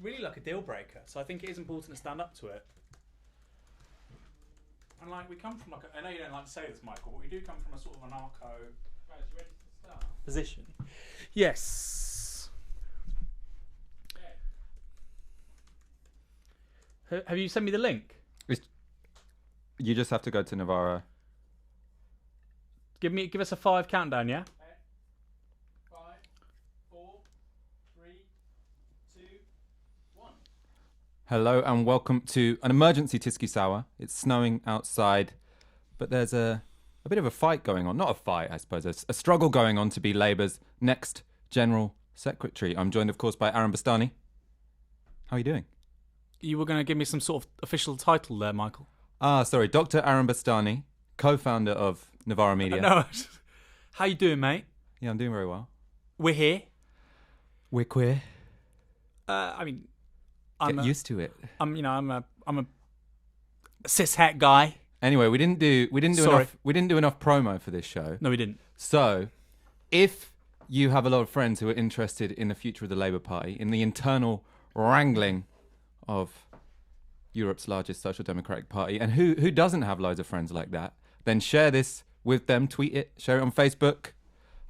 really like a deal breaker. So I think it is important to stand up to it. And like we come from I know you don't like to say this, Michael, but we do come from a sort of anarcho position. Yes. Have you sent me the link? You just have to go to Navarra. Give us a 5 countdown, yeah? 5, 4, 3, 2, 1. Hello and welcome to an emergency TyskySour. It's snowing outside, but there's a bit of a fight going on. Not a fight, I suppose. A struggle going on to be Labour's next General Secretary. I'm joined, of course, by Iain Bastani. How are you doing? You were going to give me some sort of official title there, Michael. Sorry. Dr. Iain Bastani, co-founder of Navarra Media. No. How you doing, mate? Yeah, I'm doing very well. We're here. We're queer. I'm Get used to it. I'm a cis-het guy. Anyway, we didn't do enough promo for this show. No, we didn't. So, if you have a lot of friends who are interested in the future of the Labour Party, in the internal wrangling of Europe's largest social democratic party, and who doesn't have loads of friends like that, then share this with them, tweet it, share it on Facebook,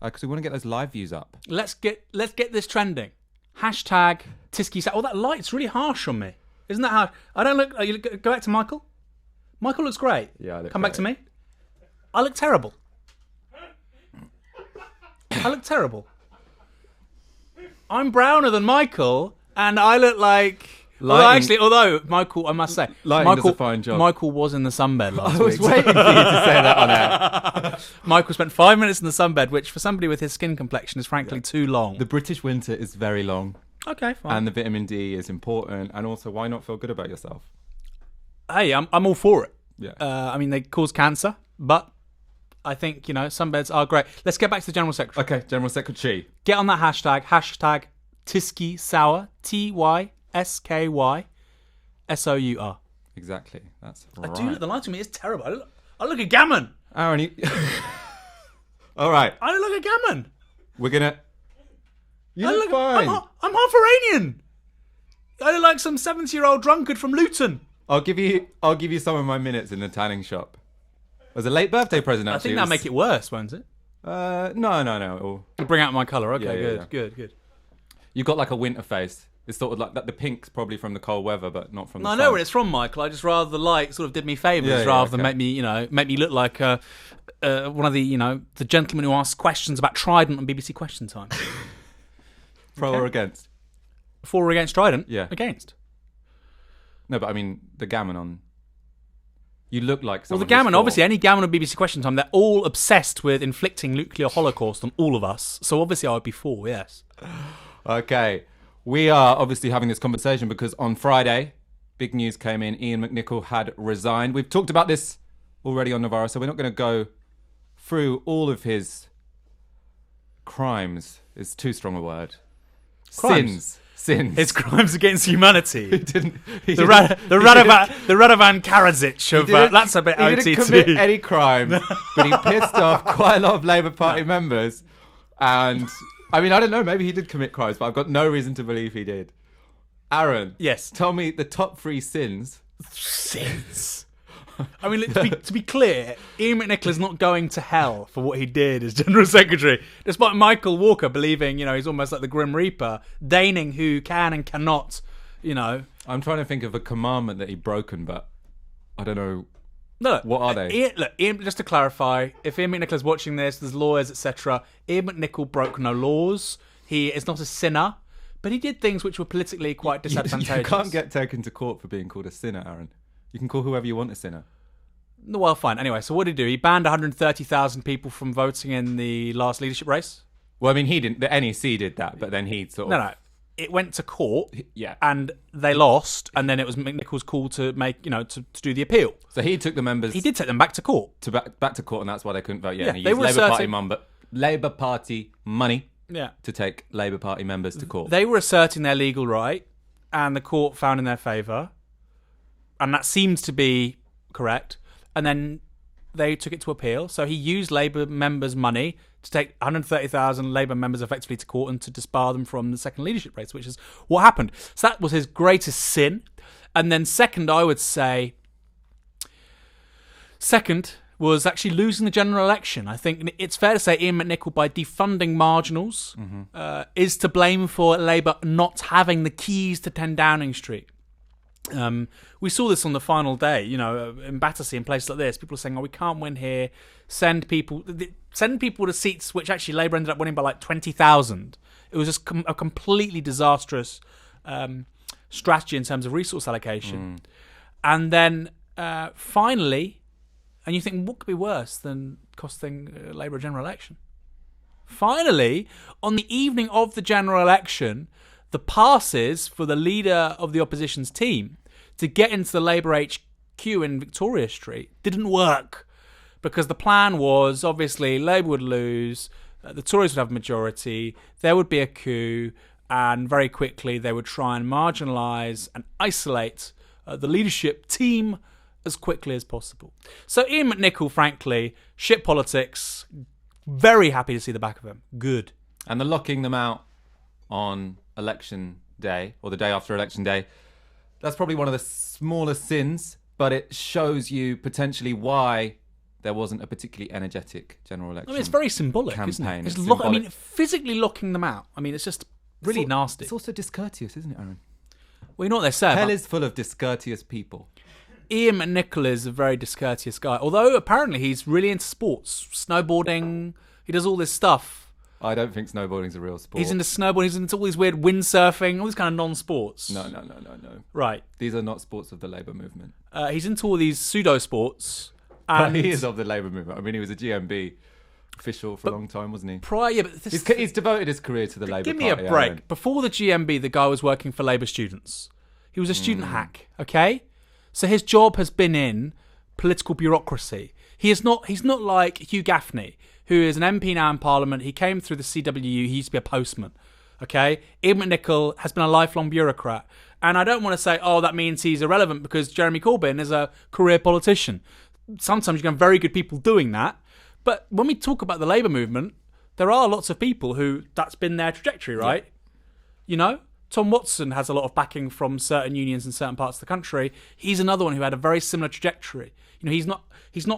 because we want to get those live views up. Let's get this trending. Hashtag TyskySour. Oh, that light's really harsh on me. Isn't that harsh? I don't look. Go back to Michael. Michael looks great. Yeah, I look Come great. back to me. I look terrible. I look terrible. I'm browner than Michael, and I look like. Although Michael, I must say, Lighting does a fine job. Michael was in the sunbed last week. I was waiting for you to say that on air. Michael spent 5 minutes in the sunbed, which for somebody with his skin complexion is frankly too long. The British winter is very long. Okay, fine. And the vitamin D is important. And also, why not feel good about yourself? Hey, I'm all for it. Yeah. I mean, they cause cancer, but I think, sunbeds are great. Let's get back to the General Secretary. Okay, General Secretary. Get on that hashtag TyskySour, TyskySour. Exactly, that's right. I do look, the light on me is terrible. I look a gammon. Aaron, all right. I look a gammon. We're gonna. You look fine. I'm half Iranian. I look like some 70-year-old drunkard from Luton. I'll give you some of my minutes in the tanning shop. It was a late birthday present, actually. I think that'll make it worse, won't it? No. It'll bring out my colour. Okay, Yeah. good. You've got like a winter face. It's sort of like that. The pink's probably from the cold weather, but not from the sun. I know where it's from, Michael. I just rather the light sort of did me favours rather than make me look like one of the the gentlemen who asks questions about Trident on BBC Question Time. Pro or against? For or against Trident? Yeah. Against. No, but I mean the gammon on. You look like someone. Well, the gammon, obviously, any gammon on BBC Question Time, they're all obsessed with inflicting nuclear holocaust on all of us. So obviously, I would be for, yes. Okay. We are obviously having this conversation because on Friday, big news came in. Iain McNicol had resigned. We've talked about this already on Navarra, so we're not going to go through all of his crimes. Is too strong a word. Crimes? Sins. His crimes against humanity. He didn't. The Radovan Karadzic of that's a bit He OTT. didn't commit any crime, but he pissed off quite a lot of Labour Party members. And I mean, I don't know. Maybe he did commit crimes, but I've got no reason to believe he did. Aaron, Yes. tell me the top 3 sins. Sins. I mean, to be clear, Iain McNicol is not going to hell for what he did as General Secretary, despite Michael Walker believing, he's almost like the Grim Reaper, deigning who can and cannot, I'm trying to think of a commandment that he'd broken, but I don't know. No, what are they? Iain, just to clarify, if Iain McNicol is watching this, there's lawyers, etc. Iain McNicol broke no laws. He is not a sinner, but he did things which were politically quite disadvantageous. You can't get taken to court for being called a sinner, Aaron. You can call whoever you want a sinner. Well, fine. Anyway, so what did he do? He banned 130,000 people from voting in the last leadership race? Well, I mean, he didn't. The NEC did that, but then he sort of... No. It went to court, Yeah. and they lost, and then it was McNichol's call to make, to do the appeal. So he took the members... He did take them back to court. back to court, and that's why they couldn't vote. Yeah, Yeah, and he they used were Labour Party money Yeah. to take Labour Party members to court. They were asserting their legal right, and the court found in their favour, and that seems to be correct. And then they took it to appeal. So he used Labour members' money to take 130,000 Labour members effectively to court and to disbar them from the second leadership race, which is what happened. So that was his greatest sin. And then second, I would say, was actually losing the general election. I think it's fair to say Iain McNicol, by defunding marginals, is to blame for Labour not having the keys to 10 Downing Street. We saw this on the final day, in Battersea and places like this. People are saying, we can't win here. Send people to seats which actually Labour ended up winning by like 20,000. It was just a completely disastrous strategy in terms of resource allocation. And then finally, and you think, what could be worse than costing Labour a general election? Finally, on the evening of the general election, the passes for the leader of the opposition's team to get into the Labour HQ in Victoria Street didn't work, because the plan was, obviously, Labour would lose, the Tories would have a majority, there would be a coup, and very quickly they would try and marginalise and isolate the leadership team as quickly as possible. So Iain McNicol, frankly, shit politics, very happy to see the back of him. Good. And the locking them out on election day, or the day after election day, that's probably one of the smallest sins, but it shows you potentially why there wasn't a particularly energetic general election. It's very symbolic, campaign. isn't it? It's symbolic. Physically locking them out. It's just really nasty. It's also discourteous, isn't it, Aaron? Well, you know what they say. Hell is full of discourteous people. Iain McNicol is a very discourteous guy, although apparently he's really into sports, snowboarding. He does all this stuff. I don't think snowboarding's a real sport. He's into snowboarding. He's into all these weird windsurfing, all these kind of non-sports. No. Right. These are not sports of the Labour movement. He's into all these pseudo-sports. But he is of the Labour movement. He was a GMB official for a long time, wasn't he? He's devoted his career to the Labour Party. Give me a break. Aaron. Before the GMB, the guy was working for Labour students. He was a student hack, okay? So his job has been in political bureaucracy. He's not like Hugh Gaffney, who is an MP now in Parliament. He came through the CWU. He used to be a postman, okay? Iain McNicol has been a lifelong bureaucrat. And I don't want to say, that means he's irrelevant, because Jeremy Corbyn is a career politician. Sometimes you can have very good people doing that. But when we talk about the Labour movement, there are lots of people who that's been their trajectory, right? Yeah. Tom Watson has a lot of backing from certain unions in certain parts of the country. He's another one who had a very similar trajectory. He's not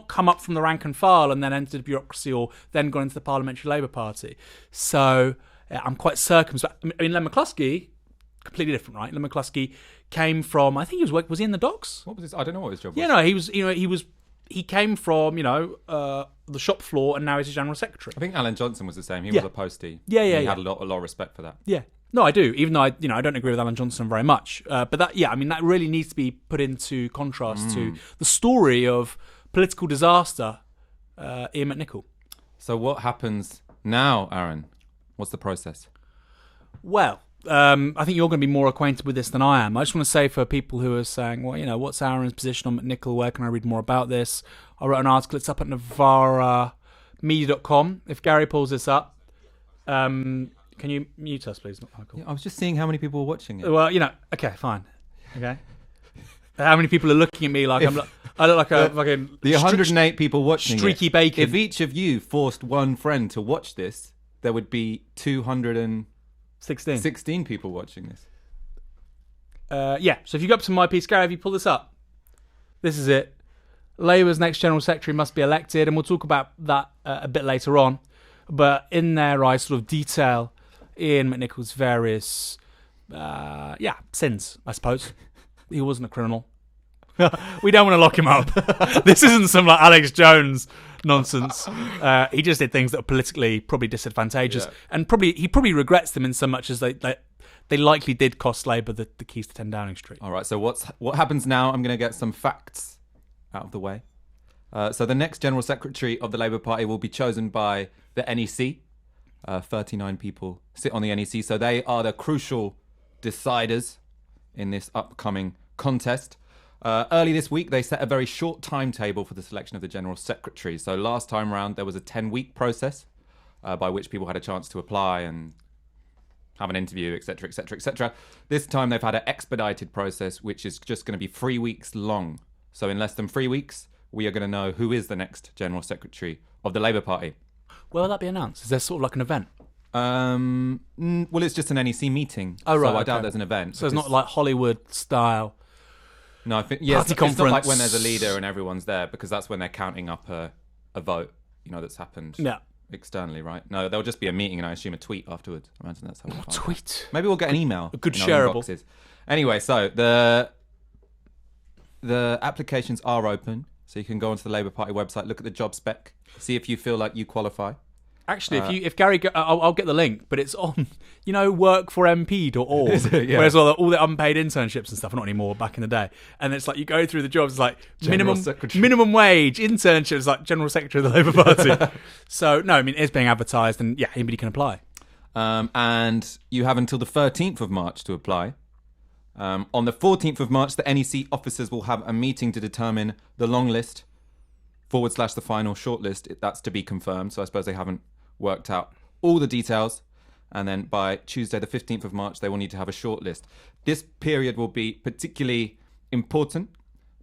come up from the rank and file and then entered bureaucracy or then gone into the Parliamentary Labour Party. So I'm quite circumspect. Len McCluskey, completely different, right? Len McCluskey came from, I think was he in the docks? What was his? I don't know what his job was. Yeah, no, he came from, the shop floor, and now he's a general secretary. I think Alan Johnson was the same. He was a postie. Yeah. He had a lot of respect for that. Yeah. No, I do. Even though I don't agree with Alan Johnson very much. But that really needs to be put into contrast to the story of political disaster, Iain McNicol. So what happens now, Aaron? What's the process? Well, I think you're going to be more acquainted with this than I am. I just want to say, for people who are saying, what's Aaron's position on McNicol? Where can I read more about this? I wrote an article. It's up at NavaraMedia.com. If Gary pulls this up, can you mute us, please? Not Michael. Yeah, I was just seeing how many people were watching it. Well, okay, fine. Okay. How many people are looking at me like I look like a fucking... The 108 people watching streaky bacon. If each of you forced one friend to watch this, there would be 216 people watching this. Yeah, so if you go up to my piece, Gary, have you pull this up? This is it. Labour's next General Secretary must be elected, and we'll talk about that a bit later on. But in there, I sort of detail Iain McNicol's various, sins, I suppose. He wasn't a criminal. We don't want to lock him up. This isn't some like Alex Jones nonsense. He just did things that were politically probably disadvantageous, and he probably regrets them in so much as they likely did cost Labour the keys to 10 Downing Street. All right, so what happens now? I'm going to get some facts out of the way. So the next General Secretary of the Labour Party will be chosen by the NEC. 39 people sit on the NEC, so they are the crucial deciders in this upcoming contest. Early this week, they set a very short timetable for the selection of the General Secretary. So last time round, there was a 10-week process by which people had a chance to apply and have an interview, etc., etc., etc. This time, they've had an expedited process, which is just going to be 3 weeks long. So in less than 3 weeks, we are going to know who is the next General Secretary of the Labour Party. Where will that be announced? Is there sort of like an event? Well, it's just an NEC meeting. Oh, right. So I doubt there's an event. So it's not like Hollywood style. No, I think Party it's not like conference. when there's a leader and everyone's there, because that's when they're counting up a vote, that's happened externally, right? No, there'll just be a meeting and I assume a tweet afterwards. I imagine that's how we'll find Tweet? out. Maybe we'll get an email. A good in our shareable. inboxes. Anyway, so the applications are open, so you can go onto the Labour Party website, look at the job spec, see if you feel like you qualify. Actually, if Gary, I'll get the link, but it's on, workformp.org, Yeah. whereas all the unpaid internships and stuff, not anymore, back in the day. And it's like you go through the jobs, it's like minimum wage, internships, like General Secretary of the Labour Party. So, no, I mean, it's being advertised and, yeah, anybody can apply. And you have until the 13th of March to apply. On the 14th of March, the NEC officers will have a meeting to determine the long list / the final shortlist. That's to be confirmed. So I suppose they haven't worked out all the details. And then by Tuesday, the 15th of March, they will need to have a shortlist. This period will be particularly important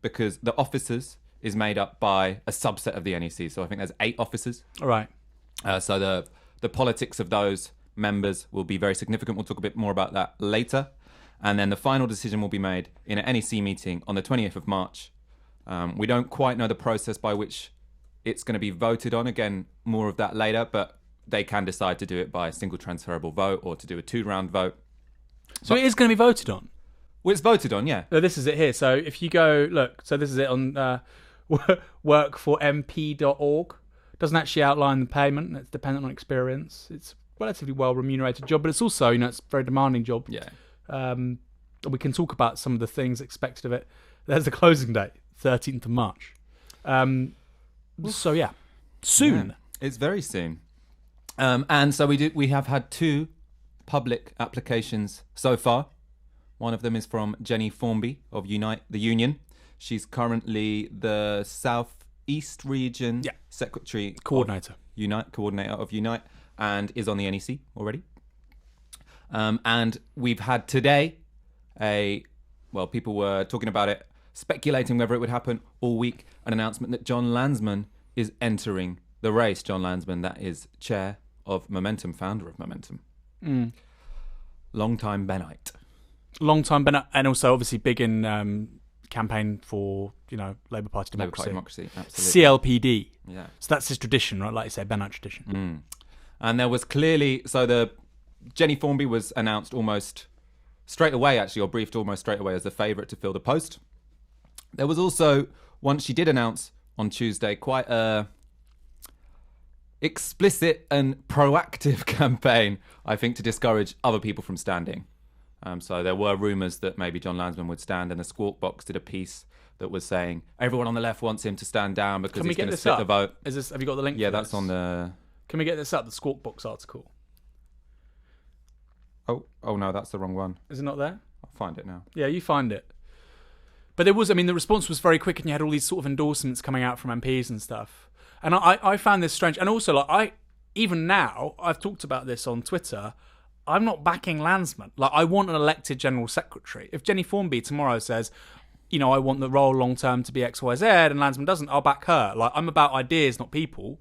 because the officers is made up by a subset of the NEC. So I think there's 8 officers. All right. So the politics of those members will be very significant. We'll talk a bit more about that later. And then the final decision will be made in an NEC meeting on the 20th of March. We don't quite know the process by which it's going to be voted on. Again, more of that later, but they can decide to do it by a single transferable vote or to do a 2-round vote. So it is going to be voted on? Well, it's voted on, yeah. So this is it here. So if you go, look, so this is it on workformp.org. Doesn't actually outline the payment. It's dependent on experience. It's a relatively well-remunerated job, but it's also, it's a very demanding job. Yeah. We can talk about some of the things expected of it. There's the closing date, 13th of March. So yeah, soon. Yeah, it's very soon. And so we have had 2 public applications so far. One of them is from Jenny Formby of Unite the Union. She's currently the South East Region Secretary Coordinator of Unite, and is on the NEC already. And we've had today people were talking about it, speculating whether it would happen all week, an announcement that John Landsman is entering the race. John Landsman, that is chair of Momentum, founder of Momentum. Long-time Bennite. Long-time Bennite, and also obviously big in campaign for, Labour Party democracy. Labour Party democracy, absolutely. CLPD. Yeah. So that's his tradition, right? Like you say, Bennite tradition. And there was clearly, Jenny Formby was announced almost straight away, actually, or briefed almost straight away as the favourite to fill the post. There was also, once she did announce on Tuesday, quite a explicit and proactive campaign, I think, to discourage other people from standing. So there were rumours that maybe John Landsman would stand, and the Squawk Box did a piece that was saying everyone on the left wants him to stand down because he's going to split the vote. Have you got the link? Yeah, for that's this? on the... Can we get this up, the Squawk Box article? Oh no, that's the wrong one. Is it not there? I'll find it now. Yeah, you find it. But there was, the response was very quick, and you had all these sort of endorsements coming out from MPs and stuff. And I found this strange. And also, even now, I've talked about this on Twitter, I'm not backing Landsman. I want an elected General Secretary. If Jenny Formby tomorrow says, I want the role long-term to be XYZ, and Landsman doesn't, I'll back her. I'm about ideas, not people.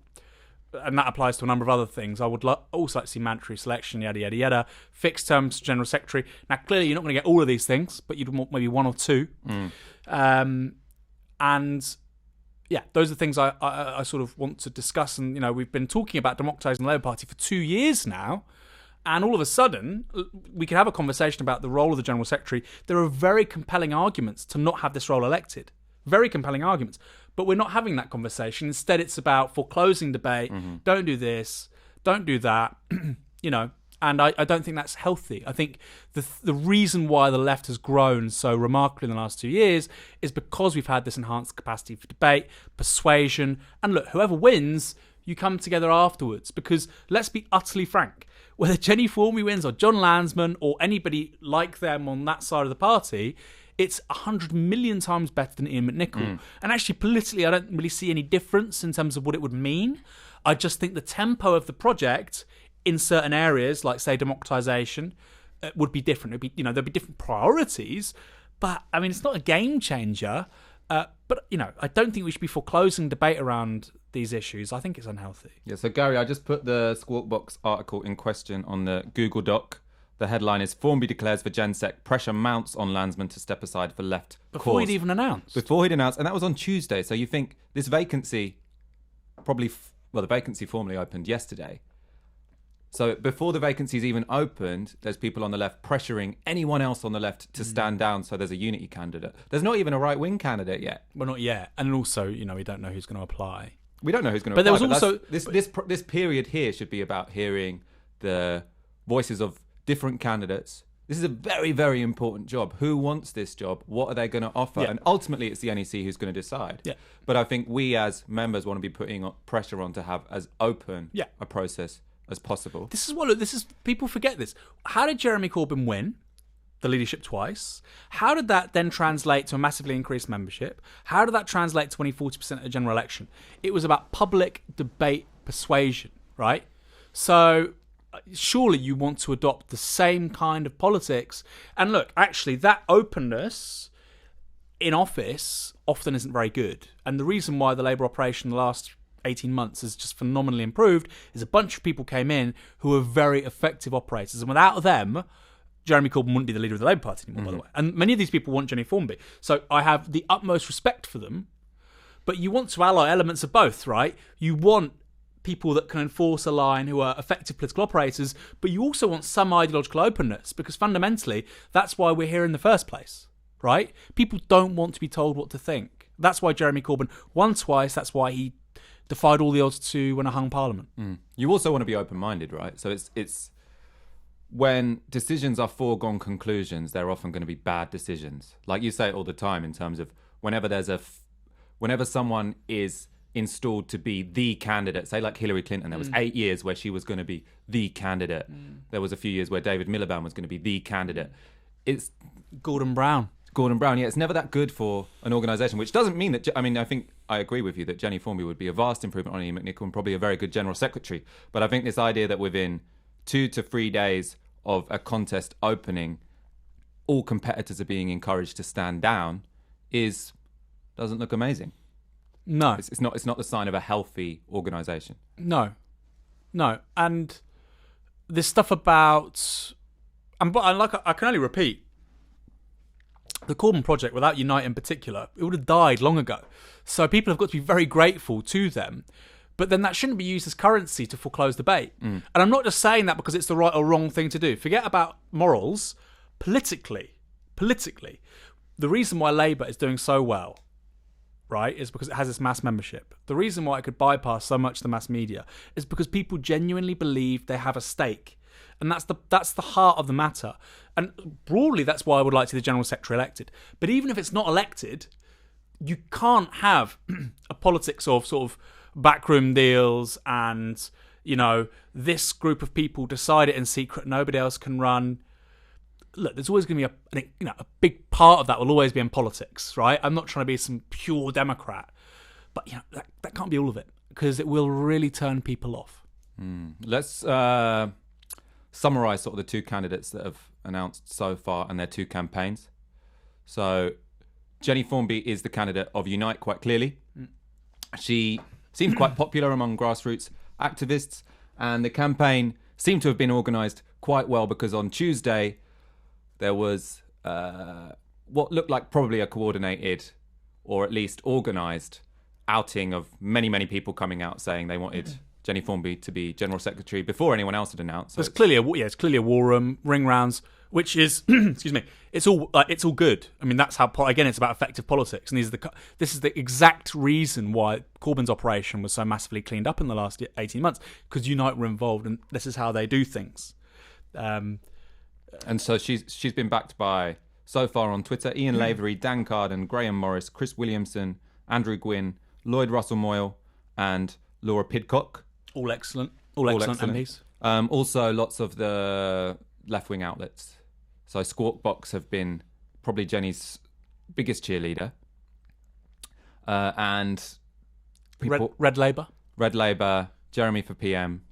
And that applies to a number of other things. I would also like to see mandatory selection, yada, yada, yada. Fixed terms General Secretary. Now, clearly, you're not going to get all of these things, but you'd want maybe 1 or 2. And, yeah, those are things I sort of want to discuss. And, we've been talking about democratising the Labour Party for 2 years now. And all of a sudden, we can have a conversation about the role of the General Secretary. There are very compelling arguments to not have this role elected. Very compelling arguments. But we're not having that conversation. Instead, it's about foreclosing debate. Don't do this. Don't do that. And I don't think that's healthy. I think the reason why the left has grown so remarkably in the last 2 years is because we've had this enhanced capacity for debate, persuasion. And look, whoever wins, you come together afterwards. Because let's be utterly frank. Whether Jenny Formby wins or John Landsman or anybody like them on that side of the party, it's 100 million times better than Iain McNicol. And actually, politically, I don't really see any difference in terms of what it would mean. I just think the tempo of the project in certain areas, like, say, democratisation, would be different. It'd be, there'd be different priorities. But, it's not a game changer. But But, I don't think we should be foreclosing debate around these issues. I think it's unhealthy. Yeah, so Gary, I just put the Squawk Box article in question on the Google Doc. The headline is Formby declares for Gensec, pressure mounts on Landsman to step aside for left Before cause. he'd even announced. Before he'd announced, and that was on Tuesday. So you think this vacancy the vacancy formally opened yesterday. So before the vacancy's even opened, there's people on the left pressuring anyone else on the left to stand down so there's a unity candidate. There's not even a right-wing candidate yet. Well, not yet. And also, we don't know who's going to apply. We don't know who's going to But apply. there was also... This period here should be about hearing the voices of different candidates. This is a very, very important job. Who wants this job? What are they going to offer? Yeah. And ultimately, it's the NEC who's going to decide. Yeah. But I think we as members want to be putting pressure on to have as open a process as possible. People forget this. How did Jeremy Corbyn win the leadership twice? How did that then translate to a massively increased membership? How did that translate to 40% of the general election? It was about public debate persuasion, right? So surely you want to adopt the same kind of politics. And look, actually, that openness in office often isn't very good. And the reason why the Labour operation in the last 18 months has just phenomenally improved is a bunch of people came in who are very effective operators. And without them, Jeremy Corbyn wouldn't be the leader of the Labour Party anymore, by the way. And many of these people want Jenny Formby. So I have the utmost respect for them. But you want to ally elements of both, right? You want people that can enforce a line who are effective political operators, but you also want some ideological openness, because fundamentally, that's why we're here in the first place, right? People don't want to be told what to think. That's why Jeremy Corbyn won twice. That's why he defied all the odds to win a hung parliament. You also want to be open-minded, right? So it's when decisions are foregone conclusions, they're often going to be bad decisions. Like you say it all the time in terms of whenever someone is installed to be the candidate, say like Hillary Clinton, there was 8 years where she was going to be the candidate. There was a few years where David Miliband was going to be the candidate. It's Gordon Brown. Yeah, it's never that good for an organisation, which doesn't mean that, I think I agree with you that Jenny Formby would be a vast improvement on Iain McNicol and probably a very good General Secretary. But I think this idea that within 2 to 3 days of a contest opening, all competitors are being encouraged to stand down doesn't look amazing. No. It's not the sign of a healthy organisation. No. And this stuff about... I can only repeat, the Corbyn project, without Unite in particular, it would have died long ago. So people have got to be very grateful to them. But then that shouldn't be used as currency to foreclose debate. And I'm not just saying that because it's the right or wrong thing to do. Forget about morals. Politically, the reason why Labour is doing so well, right, is because it has this mass membership. The reason why it could bypass so much of the mass media is because people genuinely believe they have a stake. And that's the heart of the matter. And broadly, that's why I would like to see the General Secretary elected. But even if it's not elected, you can't have a politics of sort of backroom deals and, this group of people decide it in secret, nobody else can run. Look, there's always going to be a big part of that will always be in politics, right? I'm not trying to be some pure Democrat, but that can't be all of it, because it will really turn people off. Let's summarise sort of the two candidates that have announced so far and their two campaigns. So Jenny Formby is the candidate of Unite, quite clearly. She seemed quite popular among grassroots activists, and the campaign seemed to have been organised quite well, because on Tuesday there was what looked like probably a coordinated, or at least organised, outing of many, many people coming out saying they wanted Jenny Formby to be General Secretary before anyone else had announced. So it's clearly a war room, ring rounds, which is excuse me, it's all good. I mean, that's how again it's about effective politics, and this is the exact reason why Corbyn's operation was so massively cleaned up in the last 18 months, because Unite were involved, and this is how they do things. And so she's been backed by, so far on Twitter, Ian Lavery, Dan Carden, Graham Morris, Chris Williamson, Andrew Gwynn, Lloyd Russell Moyle, and Laura Pidcock. All excellent MPs. Also, lots of the left-wing outlets. So Squawk Box have been probably Jenny's biggest cheerleader. And people, Red Labour, Jeremy for PM.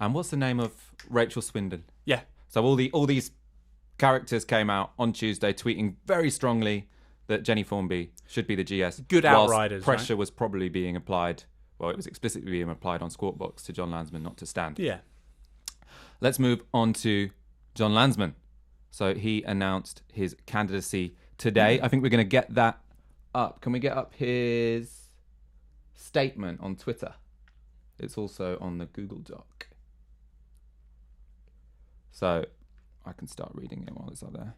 And what's the name of Rachel Swindon? Yeah. So all these characters came out on Tuesday tweeting very strongly that Jenny Formby should be the GS. Good whilst outriders, pressure right? was probably being applied, well, it was explicitly being applied on Squawk Box to John Landsman not to stand. Yeah. Let's move on to John Landsman. So he announced his candidacy today. I think we're going to get that up. Can we get up his statement on Twitter? It's also on the Google Doc. So I can start reading it while it's up there.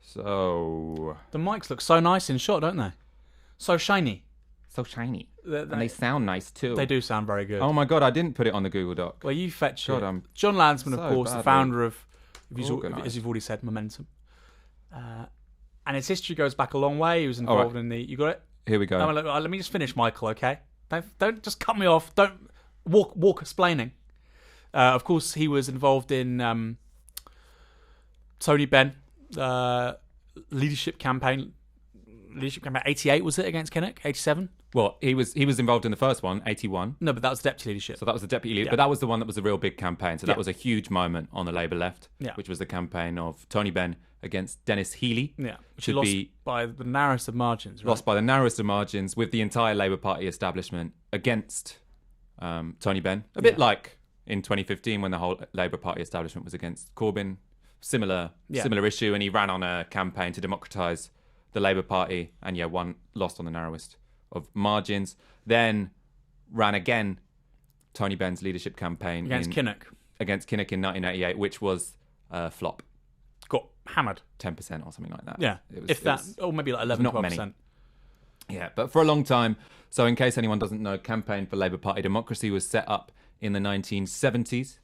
So The mics look so nice in shot, don't they? So shiny. so shiny. They- And they sound nice too. They do sound very good. Oh my God, I didn't put it on the Google Doc. Well, you fetch God, it. I'm John Landsman, of so course, the badly founder of, organised. as you've already said, Momentum. And his history goes back a long way. He was involved in the... You got it? Here we go. No, let me just finish, Michael, okay? Don't just cut me off. Don't walk explaining. Of course, he was involved in Tony Benn, leadership campaign 88, was it, against Kinnock? 87? Well, he was involved in the first one, 81. No, but that was deputy leadership. So that was the deputy leader, Yeah. but that was the one that was a real big campaign. So that Yeah. was a huge moment on the Labour left, Yeah. which was the campaign of Tony Benn against Dennis Healey. Yeah, which Should he lost be by the narrowest of margins. Right? lost by the narrowest of margins, with the entire Labour Party establishment against Tony Benn. A bit like in 2015 when the whole Labour Party establishment was against Corbin. Similar issue, and he ran on a campaign to democratise the Labour Party, and lost on the narrowest of margins. Then ran again Tony Benn's leadership campaign Against Kinnock. in 1988, which was a flop, Got hammered. 10% or something like that. Yeah, It was or maybe like 11, not 12%. many. Yeah, but for a long time. So in case anyone doesn't know, Campaign for Labour Party Democracy was set up in the 1970s.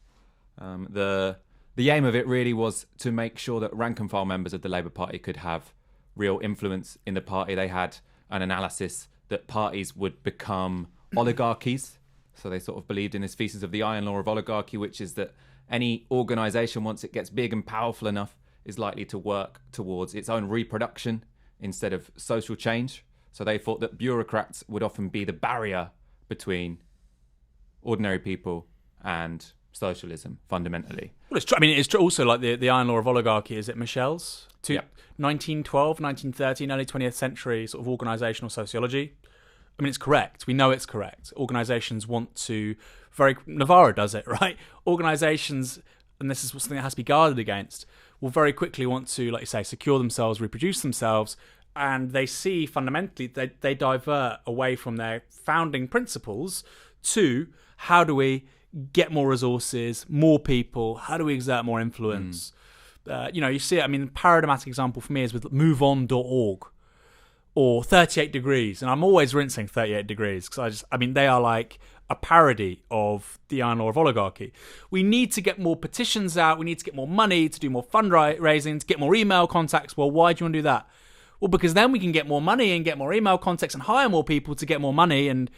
The aim of it really was to make sure that rank and file members of the Labour Party could have real influence in the party. They had an analysis that parties would become oligarchies. So they sort of believed in this thesis of the iron law of oligarchy, which is that any organisation, once it gets big and powerful enough, is likely to work towards its own reproduction instead of social change. So they thought that bureaucrats would often be the barrier between ordinary people and socialism, fundamentally. Well, it's true. I mean, it's true also like the iron law of oligarchy. Is it Michel's? Yep. 1912, 1913, early 20th century sort of organisational sociology. I mean, it's correct. We know it's correct. Organisations want to... Navarro does it, right? Organisations, and this is something that has to be guarded against, will very quickly want to, like you say, secure themselves, reproduce themselves, and they see fundamentally they divert away from their founding principles to how do we get more resources, more people, how do we exert more influence? You see it, I mean, the paradigmatic example for me is with moveon.org or 38 Degrees, and I'm always rinsing 38 Degrees because they are like a parody of the iron law of oligarchy. We need to get more petitions out, we need to get more money, to do more fundraising, to get more email contacts. Well, why do you want to do that? Well, because then we can get more money and get more email contacts and hire more people to get more money and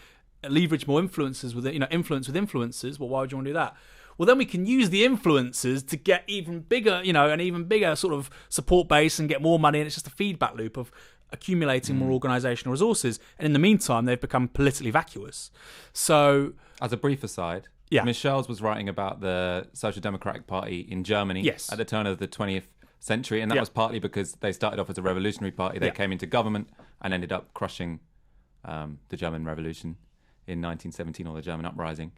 leverage more influencers with influence with influencers. Well, why would you want to do that? Well, then we can use the influencers to get even bigger, an even bigger sort of support base and get more money. And it's just a feedback loop of accumulating more organisational resources. And in the meantime, they've become politically vacuous. So, As a brief aside, Michel's was writing about the Social Democratic Party in Germany at the turn of the 20th century, and that was partly because they started off as a revolutionary party. They came into government and ended up crushing the German Revolution in 1917, or the German Uprising.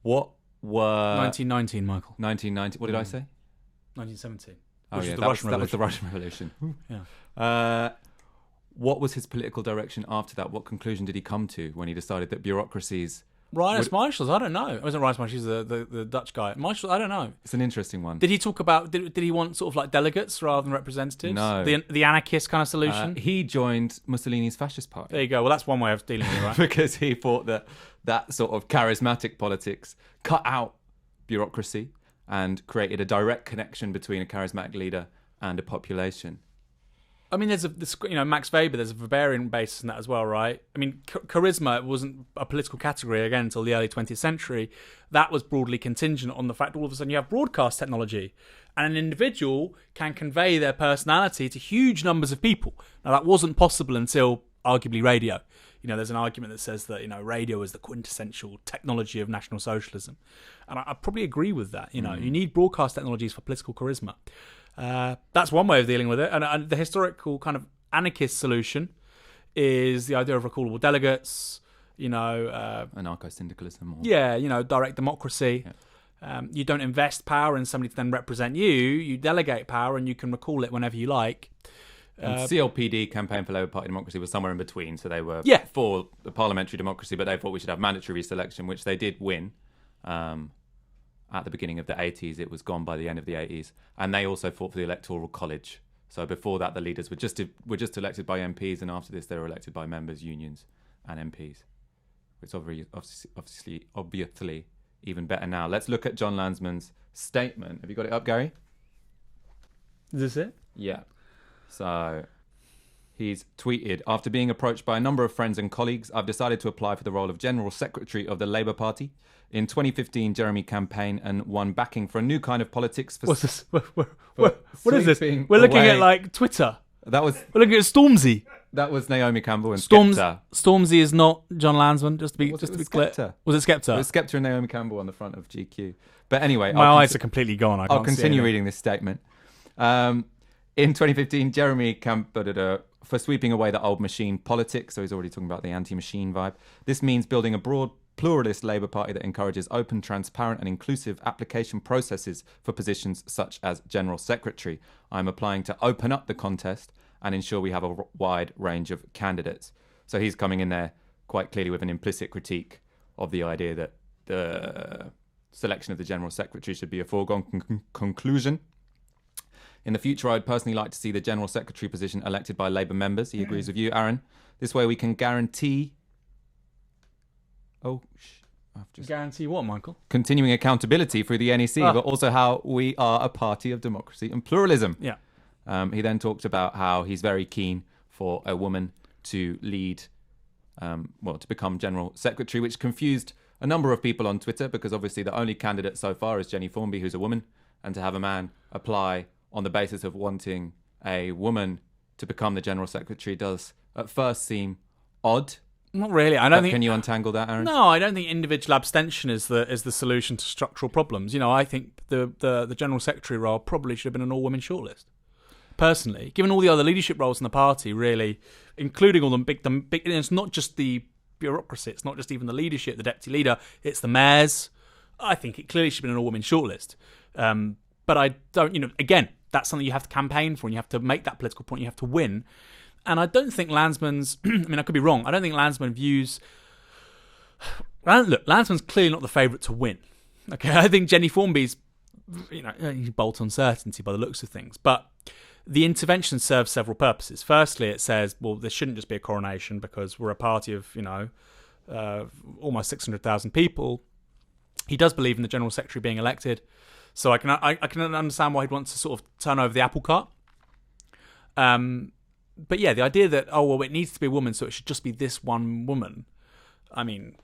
What were 1919, Michael. 1990? What did I say? 1917. Oh yeah, that was the Russian Revolution. Yeah. What was his political direction after that? What conclusion did he come to when he decided that bureaucracies... Riotous Marshals, I don't know. It wasn't Riotous Marshals, he's the Dutch guy. Marshall, I don't know. It's an interesting one. Did he talk about, did he want sort of like delegates rather than representatives? No. The anarchist kind of solution? He joined Mussolini's fascist party. There you go. Well, that's one way of dealing with it, right? Because he thought that sort of charismatic politics cut out bureaucracy and created a direct connection between a charismatic leader and a population. I mean, Max Weber, there's a Weberian basis in that as well, right? I mean, charisma wasn't a political category, again, until the early 20th century. That was broadly contingent on the fact all of a sudden you have broadcast technology and an individual can convey their personality to huge numbers of people. Now, that wasn't possible until, arguably, radio. There's an argument that says that, radio is the quintessential technology of National Socialism. And I probably agree with that. You need broadcast technologies for political charisma. That's one way of dealing with it. And the historical kind of anarchist solution is the idea of recallable delegates, anarcho-syndicalism. Direct democracy. Yeah. You don't invest power in somebody to then represent you. You delegate power and you can recall it whenever you like. CLPD, Campaign for Labour Party Democracy, was somewhere in between. So they were for the parliamentary democracy, but they thought we should have mandatory reselection, which they did win. At the beginning of the 80s, it was gone by the end of the 80s. And they also fought for the Electoral College. So before that, the leaders were just elected by MPs, and after this, they were elected by members, unions, and MPs. It's obviously even better now. Let's look at John Landsman's statement. Have you got it up, Gary? Is this it? Yeah. So he's tweeted, after being approached by a number of friends and colleagues, I've decided to apply for the role of General Secretary of the Labour Party. In 2015, Jeremy campaigned and won backing for a new kind of politics. What's this? What is this? We're looking at like Twitter. We're looking at Stormzy. That was Naomi Campbell and Skepta. Stormzy is not John Landsman, just to be clear. Was it Skepta? It was Skepta and Naomi Campbell on the front of GQ. But anyway, my eyes are completely gone. I'll continue reading this statement. In 2015, Jeremy campaigned for sweeping away the old machine politics. So he's already talking about the anti-machine vibe. This means building a broad, pluralist Labour Party that encourages open, transparent and inclusive application processes for positions such as General Secretary. I'm applying to open up the contest and ensure we have a wide range of candidates. So he's coming in there quite clearly with an implicit critique of the idea that the selection of the General Secretary should be a foregone conclusion. In the future, I'd personally like to see the General Secretary position elected by Labour members. He agrees with you, Aaron. This way we can guarantee... Guarantee what, Michael? Continuing accountability through the NEC, but also how we are a party of democracy and pluralism. Yeah. He then talked about how he's very keen for a woman to lead, to become General Secretary, which confused a number of people on Twitter because obviously the only candidate so far is Jenny Formby, who's a woman, and to have a man apply on the basis of wanting a woman to become the General Secretary does at first seem odd. Not really. I don't think. Can you untangle that, Aaron? No, I don't think individual abstention is the solution to structural problems. I think the General Secretary role probably should have been an all-women shortlist. Personally, given all the other leadership roles in the party, really, including all the big, it's not just the bureaucracy. It's not just even the leadership, the deputy leader. It's the mayors. I think it clearly should have been an all-women shortlist. But I don't. Again, that's something you have to campaign for, and you have to make that political point. You have to win. And I don't think Landsman's... I could be wrong. I don't think Landsman views... Look, Landsman's clearly not the favourite to win. Okay, I think Jenny Formby's... he's bolt on certainty by the looks of things. But the intervention serves several purposes. Firstly, it says, well, there shouldn't just be a coronation because we're a party of, almost 600,000 people. He does believe in the General Secretary being elected. So I can understand why he'd want to sort of turn over the apple cart. But yeah, the idea that, it needs to be a woman, so it should just be this one woman. I mean,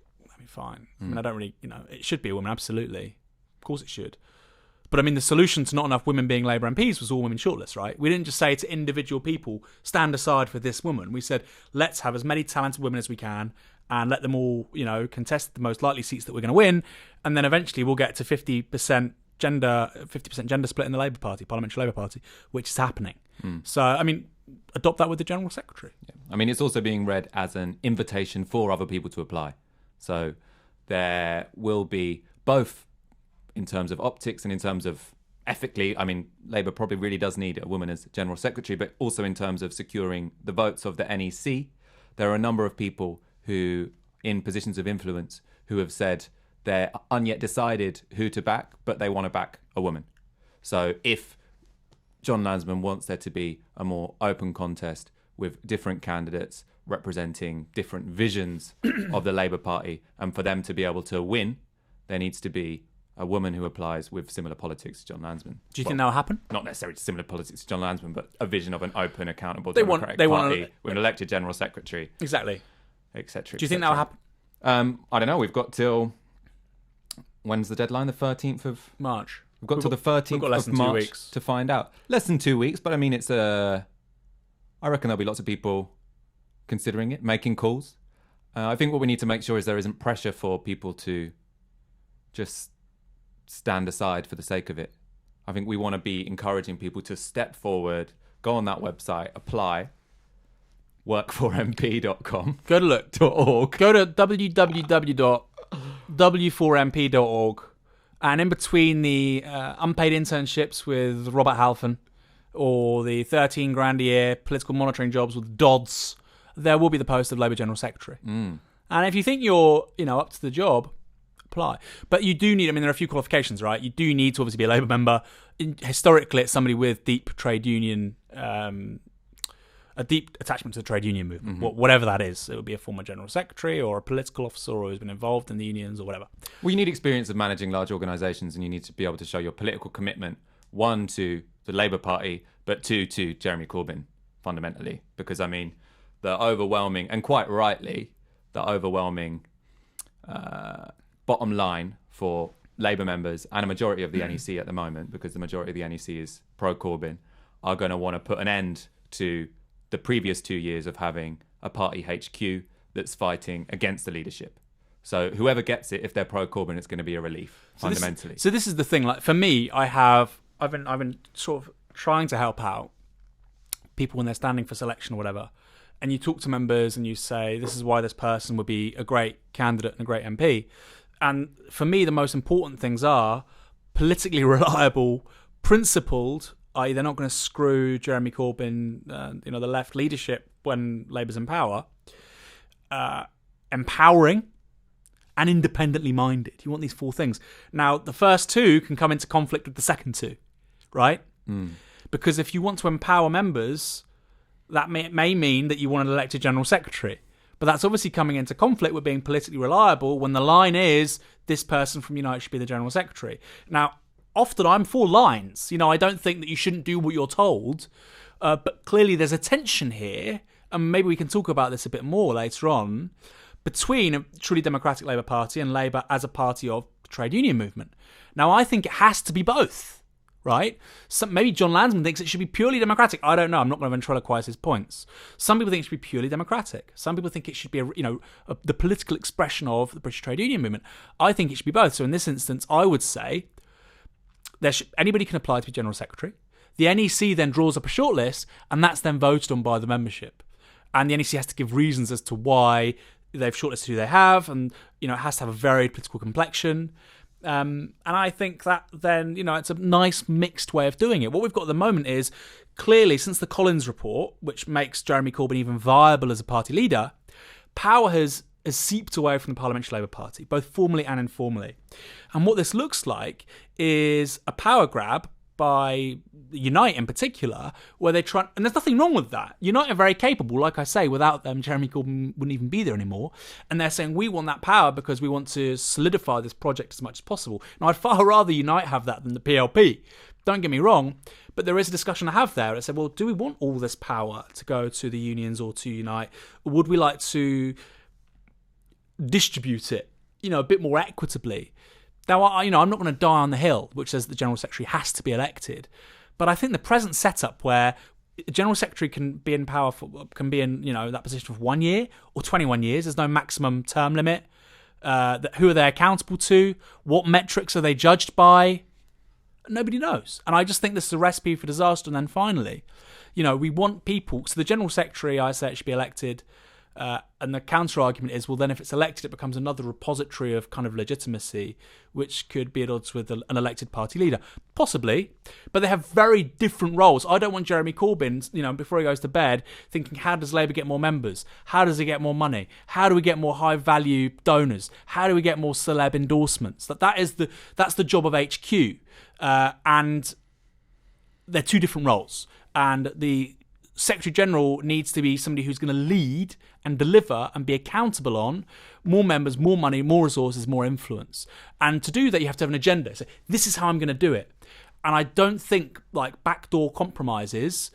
fine. I don't really, it should be a woman, absolutely. Of course it should. But the solution to not enough women being Labour MPs was all women shortlist, right? We didn't just say to individual people, stand aside for this woman. We said, let's have as many talented women as we can and let them all, contest the most likely seats that we're going to win. And then eventually we'll get to 50% gender split in the Labour Party, Parliamentary Labour Party, which is happening. So, adopt that with the General Secretary. Yeah. It's also being read as an invitation for other people to apply. So there will be both in terms of optics and in terms of ethically. Labour probably really does need a woman as General Secretary, but also in terms of securing the votes of the NEC. There are a number of people who, in positions of influence, who have said they're unyet decided who to back, but they want to back a woman. So if John Landsman wants there to be a more open contest with different candidates representing different visions of the Labour Party, and for them to be able to win, there needs to be a woman who applies with similar politics to John Landsman. Do you think that will happen? Not necessarily similar politics to John Landsman, but a vision of an open, accountable democratic party with an elected General Secretary. Exactly. Etc. Do you think that will happen? I don't know. We've got till... When's the deadline? The 13th of... March. We've got till the 13th of March to find out. Less than 2 weeks, but it's I reckon there'll be lots of people considering it, making calls. I think what we need to make sure is there isn't pressure for people to just stand aside for the sake of it. I think we want to be encouraging people to step forward, go on that website, apply, work4mp.com. Go to look. .org. Go to www.w4mp.org, and in between the unpaid internships with Robert Halfon or the 13 grand a year political monitoring jobs with Dodds, there will be the post of Labour General Secretary. And if you think you're, up to the job, apply. But you do need, there are a few qualifications, right? You do need to obviously be a Labour member. Historically, it's somebody with deep trade union, a deep attachment to the trade union movement, whatever that is. It would be a former general secretary or a political officer or who's been involved in the unions or whatever. Well, you need experience of managing large organisations, and you need to be able to show your political commitment, one, to the Labour Party, but two, to Jeremy Corbyn, fundamentally. Because, the overwhelming, and quite rightly, the overwhelming bottom line for Labour members and a majority of the NEC at the moment, because the majority of the NEC is pro-Corbyn, are going to want to put an end to the previous 2 years of having a party HQ that's fighting against the leadership. So whoever gets it, if they're pro-Corbyn, it's going to be a relief, fundamentally. So this is the thing. Like, for me, I've been sort of trying to help out people when they're standing for selection or whatever. And you talk to members and you say, this is why this person would be a great candidate and a great MP. And for me, the most important things are politically reliable, principled, i.e. they're not going to screw Jeremy Corbyn, the left leadership when Labour's in power, empowering, and independently minded. You want these four things. Now, the first two can come into conflict with the second two, right? Because if you want to empower members, that may mean that you want an elected general secretary. But that's obviously coming into conflict with being politically reliable when the line is, this person from Unite should be the general secretary. Now, often I'm for lines. I don't think that you shouldn't do what you're told. But clearly there's a tension here, and maybe we can talk about this a bit more later on, between a truly democratic Labour Party and Labour as a party of the trade union movement. Now, I think it has to be both, right? Maybe John Landsman thinks it should be purely democratic. I don't know. I'm not going to ventriloquise his points. Some people think it should be purely democratic. Some people think it should be, the political expression of the British trade union movement. I think it should be both. So in this instance, I would say anybody can apply to be General Secretary. The NEC then draws up a shortlist, and that's then voted on by the membership. And the NEC has to give reasons as to why they've shortlisted who they have, and it has to have a varied political complexion. And I think that then, it's a nice mixed way of doing it. What we've got at the moment is, clearly, since the Collins report, which makes Jeremy Corbyn even viable as a party leader, power has seeped away from the Parliamentary Labour Party, both formally and informally. And what this looks like is a power grab by Unite in particular, where they try, and there's nothing wrong with that. Unite are very capable, like I say. Without them, Jeremy Corbyn wouldn't even be there anymore. And they're saying, we want that power because we want to solidify this project as much as possible. Now, I'd far rather Unite have that than the PLP. Don't get me wrong, but there is a discussion to have there. It said, well, do we want all this power to go to the unions or to Unite? Or would we like to distribute it, a bit more equitably? Now, I'm not going to die on the hill, which says the General Secretary has to be elected. But I think the present setup where the General Secretary can be in power, can be in, that position for 1 year or 21 years. There's no maximum term limit. Who are they accountable to? What metrics are they judged by? Nobody knows. And I just think this is a recipe for disaster. And then finally, we want people. So the General Secretary, I say it should be elected. And the counter argument is, well, then if it's elected, it becomes another repository of kind of legitimacy, which could be at odds with an elected party leader. Possibly, but they have very different roles. I don't want Jeremy Corbyn, before he goes to bed, thinking, how does Labour get more members? How does he get more money? How do we get more high-value donors? How do we get more celeb endorsements? That's the job of HQ. And they're two different roles. And the Secretary General needs to be somebody who's going to lead and deliver and be accountable on more members, more money, more resources, more influence. And to do that, you have to have an agenda. So this is how I'm going to do it. And I don't think backdoor compromises,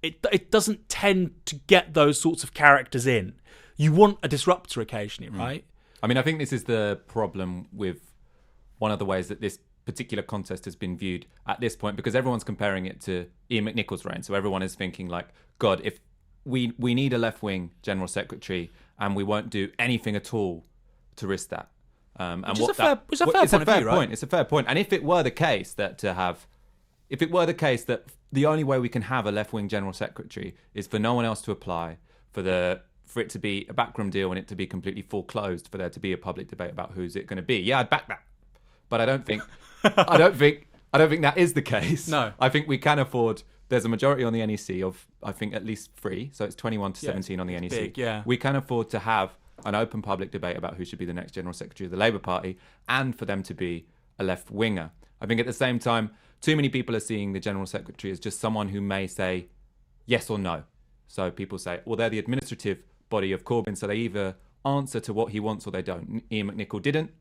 it doesn't tend to get those sorts of characters in. You want a disruptor occasionally, right? I think this is the problem with one of the ways that this particular contest has been viewed at this point, because everyone's comparing it to Iain McNicol's reign. So everyone is thinking God, if we need a left-wing general secretary and we won't do anything at all to risk that. It's a fair point. It's a fair point. And if it were the case that to have if it were the case that the only way we can have a left-wing general secretary is for no one else to apply, for it to be a backroom deal and it to be completely foreclosed, for there to be a public debate about who's it going to be. Yeah, I'd back that. But I don't think that is the case. No. I think we can afford. There's a majority on the NEC of, I think, at least 3. So it's 21 to 17 on the NEC. Big, yeah. We can afford to have an open public debate about who should be the next general secretary of the Labour Party, and for them to be a left winger. I think at the same time, too many people are seeing the general secretary as just someone who may say yes or no. So people say, well, they're the administrative body of Corbin, so they either answer to what he wants or they don't. Iain McNicol didn't.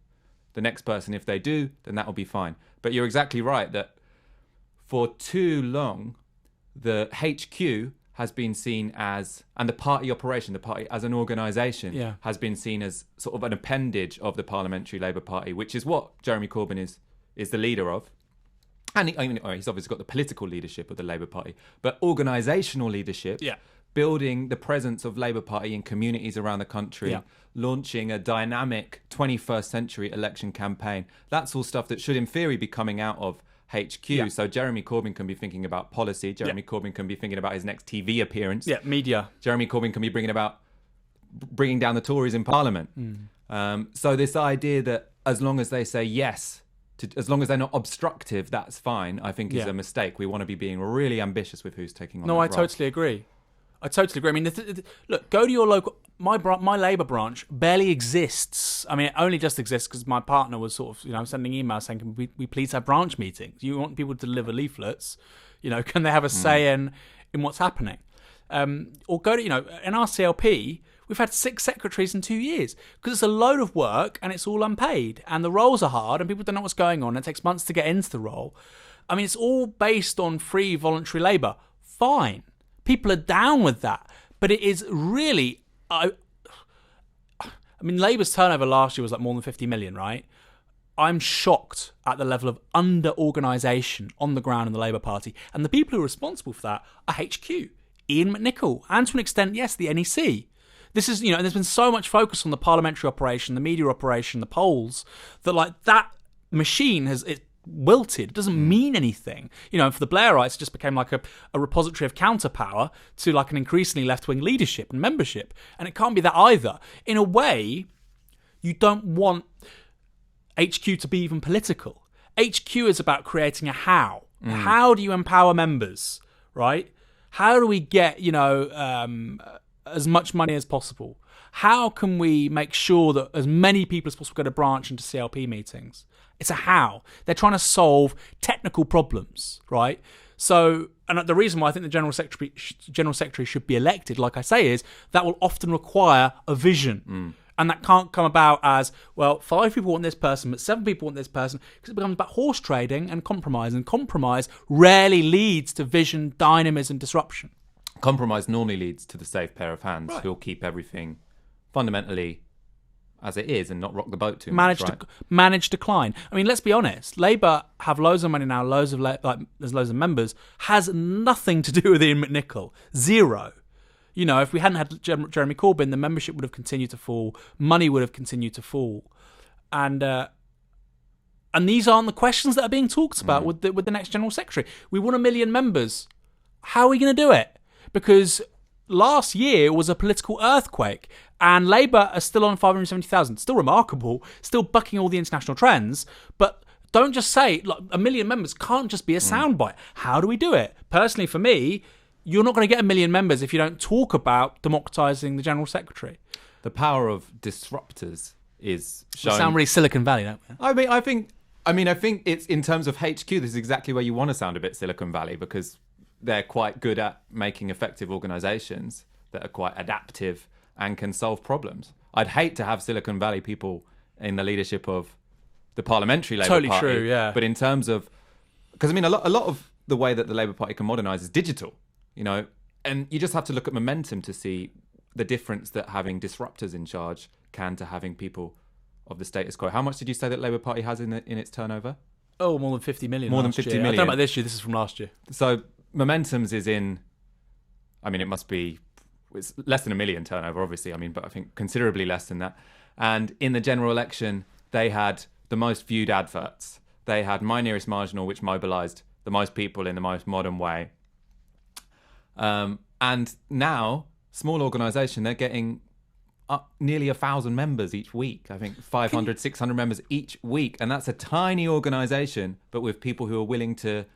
The next person, if they do, then that will be fine. But you're exactly right that for too long, the HQ has been seen as, and the party operation, the party as an organisation, has been seen as sort of an appendage of the Parliamentary Labour Party, which is what Jeremy Corbyn is the leader of. And he's obviously got the political leadership of the Labour Party, but organisational leadership, building the presence of Labour Party in communities around the country, launching a dynamic 21st century election campaign. That's all stuff that should, in theory, be coming out of HQ. So Jeremy Corbyn can be thinking about policy. Jeremy Corbyn can be thinking about his next TV appearance. Media. Jeremy Corbyn can be bringing down the Tories in Parliament. So this idea that as long as they say yes, as long as they're not obstructive, that's fine, I think is a mistake. We want to be being really ambitious with who's taking on that role. Totally agree. I mean, look, go to your local... My Labour branch barely exists. I mean, it only just exists because my partner was sort of, sending emails saying, can we please have branch meetings? You want people to deliver leaflets? Can they have a say in what's happening? Or go to, in our CLP, we've had 6 secretaries in 2 years because it's a load of work and it's all unpaid and the roles are hard and people don't know what's going on. It takes months to get into the role. I mean, it's all based on free voluntary labour. Fine. People are down with that. But it is really... I mean, Labour's turnover last year was like more than 50 million, right? I'm shocked at the level of under-organisation on the ground in the Labour Party. And the people who are responsible for that are HQ, Iain McNicol, and to an extent, yes, the NEC. This is, and there's been so much focus on the parliamentary operation, the media operation, the polls, that that machine has wilted. It doesn't mean anything. For the Blairites, it just became like a repository of counterpower to like an increasingly left-wing leadership and membership. And it can't be that either. In a way, you don't want HQ to be even political. HQ is about creating a how. How do you empower members, right? How do we get, as much money as possible? How can we make sure that as many people as possible go to branch and to CLP meetings? It's a how. They're trying to solve technical problems, right? So, and the reason why I think the General Secretary should be elected, like I say, is that will often require a vision. And that can't come about as, 5 people want this person, but 7 people want this person, because it becomes about horse trading and compromise rarely leads to vision, dynamism, disruption. Compromise normally leads to the safe pair of hands who'll keep everything fundamentally as it is and not rock the boat too much. Manage decline. I mean, let's be honest. Labour have loads of money now, there's loads of members, has nothing to do with Iain McNicol. Zero. If we hadn't had Jeremy Corbyn, the membership would have continued to fall, money would have continued to fall. And these aren't the questions that are being talked about with the next General Secretary. We want 1 million members. How are we going to do it? Because last year was a political earthquake and Labour are still on 570,000. Still remarkable, still bucking all the international trends. But don't just say, 1 million members can't just be a soundbite. How do we do it? Personally, for me, you're not going to get 1 million members if you don't talk about democratising the General Secretary. The power of disruptors is shown... We sound really Silicon Valley, don't we? I think it's in terms of HQ, this is exactly where you want to sound a bit Silicon Valley, because they're quite good at making effective organisations that are quite adaptive and can solve problems. I'd hate to have Silicon Valley people in the leadership of the Parliamentary Labour Party. Totally true, yeah. But in terms of... Because, a lot of the way that the Labour Party can modernise is digital, and you just have to look at momentum to see the difference that having disruptors in charge can to having people of the status quo. How much did you say that Labour Party has in its turnover? Oh, more than 50 million. More than 50 million. I don't know about this year. This is from last year. So Momentum's is in... it must be... It's less than 1 million turnover, obviously. But I think considerably less than that. And in the general election, they had the most viewed adverts. They had My Nearest Marginal, which mobilised the most people in the most modern way. And now, small organisation, they're getting up nearly 1,000 members each week. I think 500, 600 members each week. And that's a tiny organisation, but with people who are willing to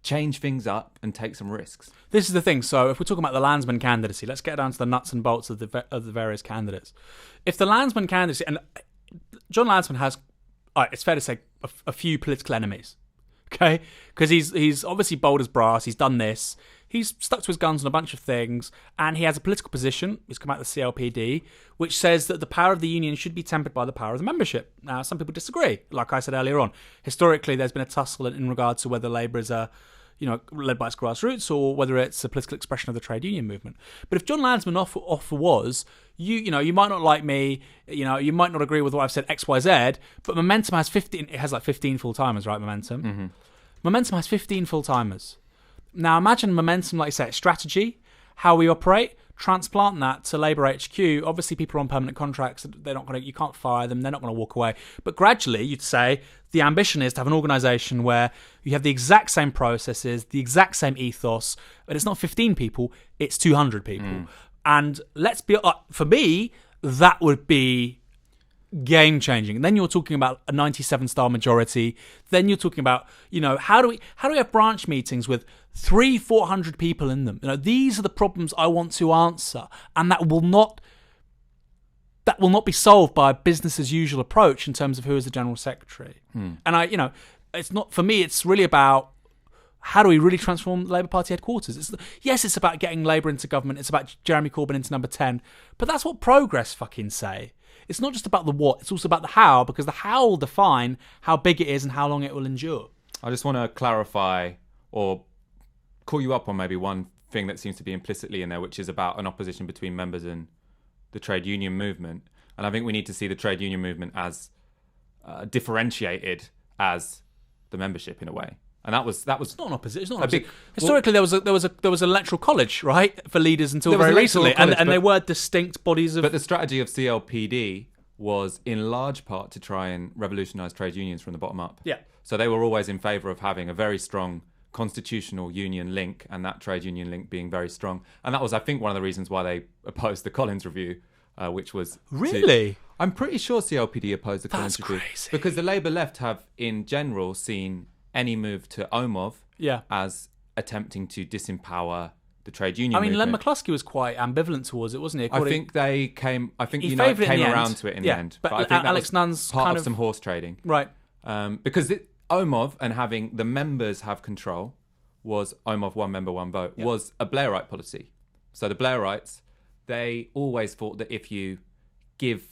change things up and take some risks. This is the thing. So if we're talking about the Landsman candidacy, let's get down to the nuts and bolts of the various candidates. If the Landsman candidacy, and John Landsman has, it's fair to say, a few political enemies, okay? Because he's obviously bold as brass. He's done this. He's stuck to his guns on a bunch of things, and he has a political position. He's come out of the CLPD, which says that the power of the union should be tempered by the power of the membership. Now, some people disagree. Like I said earlier on, historically, there's been a tussle in regard to whether Labour is led by its grassroots or whether it's a political expression of the trade union movement. But if John Landsman offer was, you might not like me, you might not agree with what I've said X, Y, Z, but Momentum has 15. It has like 15 full timers, right? Momentum. Mm-hmm. Momentum has 15 full timers. Now imagine Momentum, like you say, strategy, how we operate, transplant that to Labour HQ. Obviously, people are on permanent contracts. They're not going to. You can't fire them. They're not going to walk away. But gradually, you'd say the ambition is to have an organisation where you have the exact same processes, the exact same ethos, but it's not 15 people. It's 200 people. And let's be for me, that would be game changing. And then you're talking about a 97-star majority. Then you're talking about, how do we have branch meetings with 300-400 people in them? These are the problems I want to answer, and that will not be solved by a business as usual approach in terms of who is the general secretary. And it's not, for me, it's really about how do we really transform the Labour Party headquarters. It's about getting Labour into government. It's about Jeremy Corbyn into number 10. But that's what Progress fucking say. It's not just about the what, it's also about the how, because the how will define how big it is and how long it will endure. I just want to clarify or call you up on maybe one thing that seems to be implicitly in there, which is about an opposition between members and the trade union movement. And I think we need to see the trade union movement as differentiated as the membership in a way. And that was it's not an opposition. It's not an opposition. Historically, there was an electoral college, right, for leaders until very recently, and they were distinct bodies of. But the strategy of CLPD was in large part to try and revolutionise trade unions from the bottom up. Yeah. So they were always in favour of having a very strong constitutional union link, and that trade union link being very strong. And that was, I think, one of the reasons why they opposed the Collins Review, which was really. I'm pretty sure CLPD opposed the Collins Review. That's crazy. Because the Labour left have, in general, seen any move to OMOV as attempting to disempower the trade union movement. Len McCluskey was quite ambivalent towards it, wasn't he? I think United came around to it in the end. But I think Alex Nunn's part of some horse trading. Right. Because OMOV and having the members have control was OMOV, one member, one vote, was a Blairite policy. So the Blairites, they always thought that if you give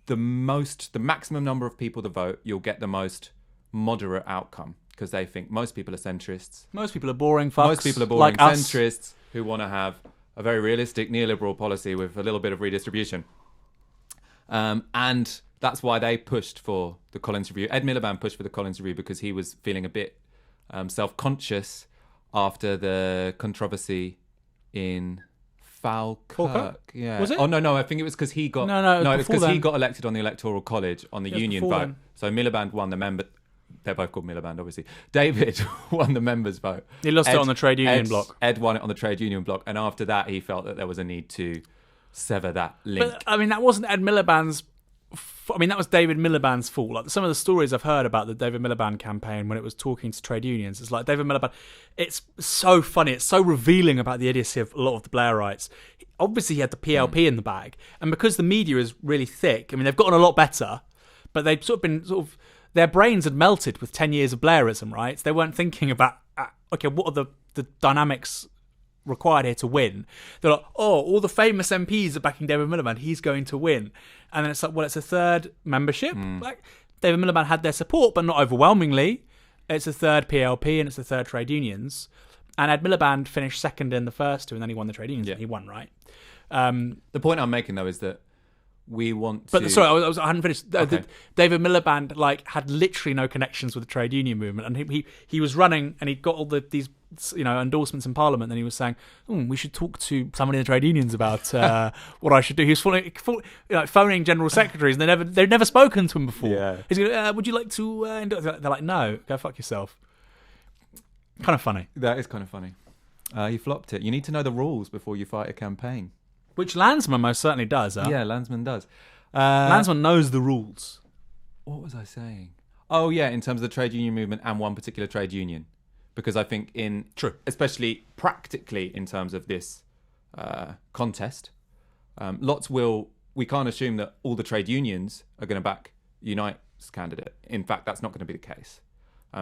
the maximum number of people the vote, you'll get the most moderate outcome, because they think most people are centrists. Most people are boring fucks. Most people are boring like centrists who want to have a very realistic neoliberal policy with a little bit of redistribution. And that's why they pushed for the Collins Review. Ed Miliband pushed for the Collins Review because he was feeling a bit self-conscious after the controversy in Falkirk. Yeah. Was it? Oh no! I think it was because he got it was because he got elected on the Electoral College on the union vote. Then. So Miliband won the member. They're both called Miliband, obviously. David won the members' vote. He lost it on the trade union block. Ed won it on the trade union block, and after that, he felt that there was a need to sever that link. But that wasn't Ed Miliband's. That was David Miliband's fault. Like some of the stories I've heard about the David Miliband campaign when it was talking to trade unions, it's like David Miliband. It's so funny. It's so revealing about the idiocy of a lot of the Blairites. Obviously, he had the PLP in the bag, and because the media is really thick, they've gotten a lot better, but they've their brains had melted with 10 years of Blairism, right? So they weren't thinking about, what are the dynamics required here to win? They're like, all the famous MPs are backing David Miliband, he's going to win. And then it's like, well, it's a third membership. Like David Miliband had their support, but not overwhelmingly. It's a third PLP and it's a third trade unions. And Ed Miliband finished second in the first two, and then he won the trade unions, and he won, right? The point I'm making, though, is that we want to... But sorry, I hadn't finished. Okay. David Miliband had literally no connections with the trade union movement, and he was running, and he got all these endorsements in Parliament, and he was saying, we should talk to somebody in the trade unions about what I should do. He was phoning general secretaries, and they'd never spoken to him before. Yeah. He's going, would you like to endorse? They're like, no, go fuck yourself. Kind of funny. That is kind of funny. He flopped it. You need to know the rules before you fight a campaign. Which Landsman most certainly does. Huh? Yeah, Landsman does. Landsman knows the rules. What was I saying? Oh, yeah, in terms of the trade union movement and one particular trade union. Because I think especially practically in terms of this contest, we can't assume that all the trade unions are going to back Unite's candidate. In fact, that's not going to be the case.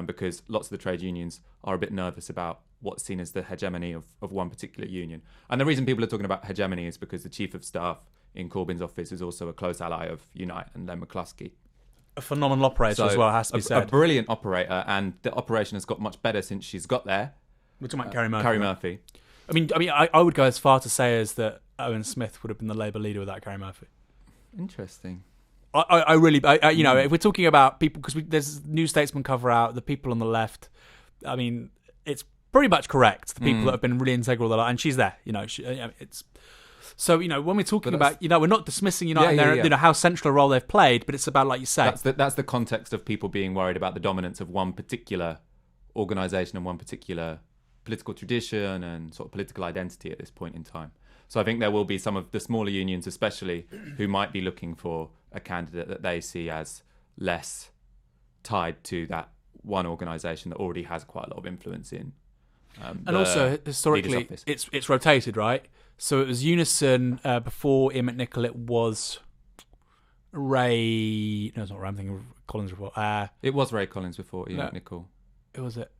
Because lots of the trade unions are a bit nervous about what's seen as the hegemony of one particular union. And the reason people are talking about hegemony is because the chief of staff in Corbyn's office is also a close ally of Unite and Len McCluskey. A phenomenal operator as well, has to be said. A brilliant operator, and the operation has got much better since she's got there. We're talking about Carrie Murphy. Carrie Murphy. I would go as far to say as that Owen Smith would have been the Labour leader without Carrie Murphy. Interesting. I really, if we're talking about people, because there's New Statesman cover out, the people on the left, I mean, it's pretty much correct. The people that have been really integral, and she's there. It's so when we're talking about, we're not dismissing Unite and their, how central a role they've played, but it's about, like you say, that's the context of people being worried about the dominance of one particular organisation and one particular political tradition and sort of political identity at this point in time. So I think there will be some of the smaller unions, especially, who might be looking for a candidate that they see as less tied to that one organisation that already has quite a lot of influence in. And also, historically, it's rotated, right? So it was Unison before Iain McNicol. It was Ray. No, it's not Ray. I'm thinking of Collins before. It was Ray Collins before Iain McNicol. It was it.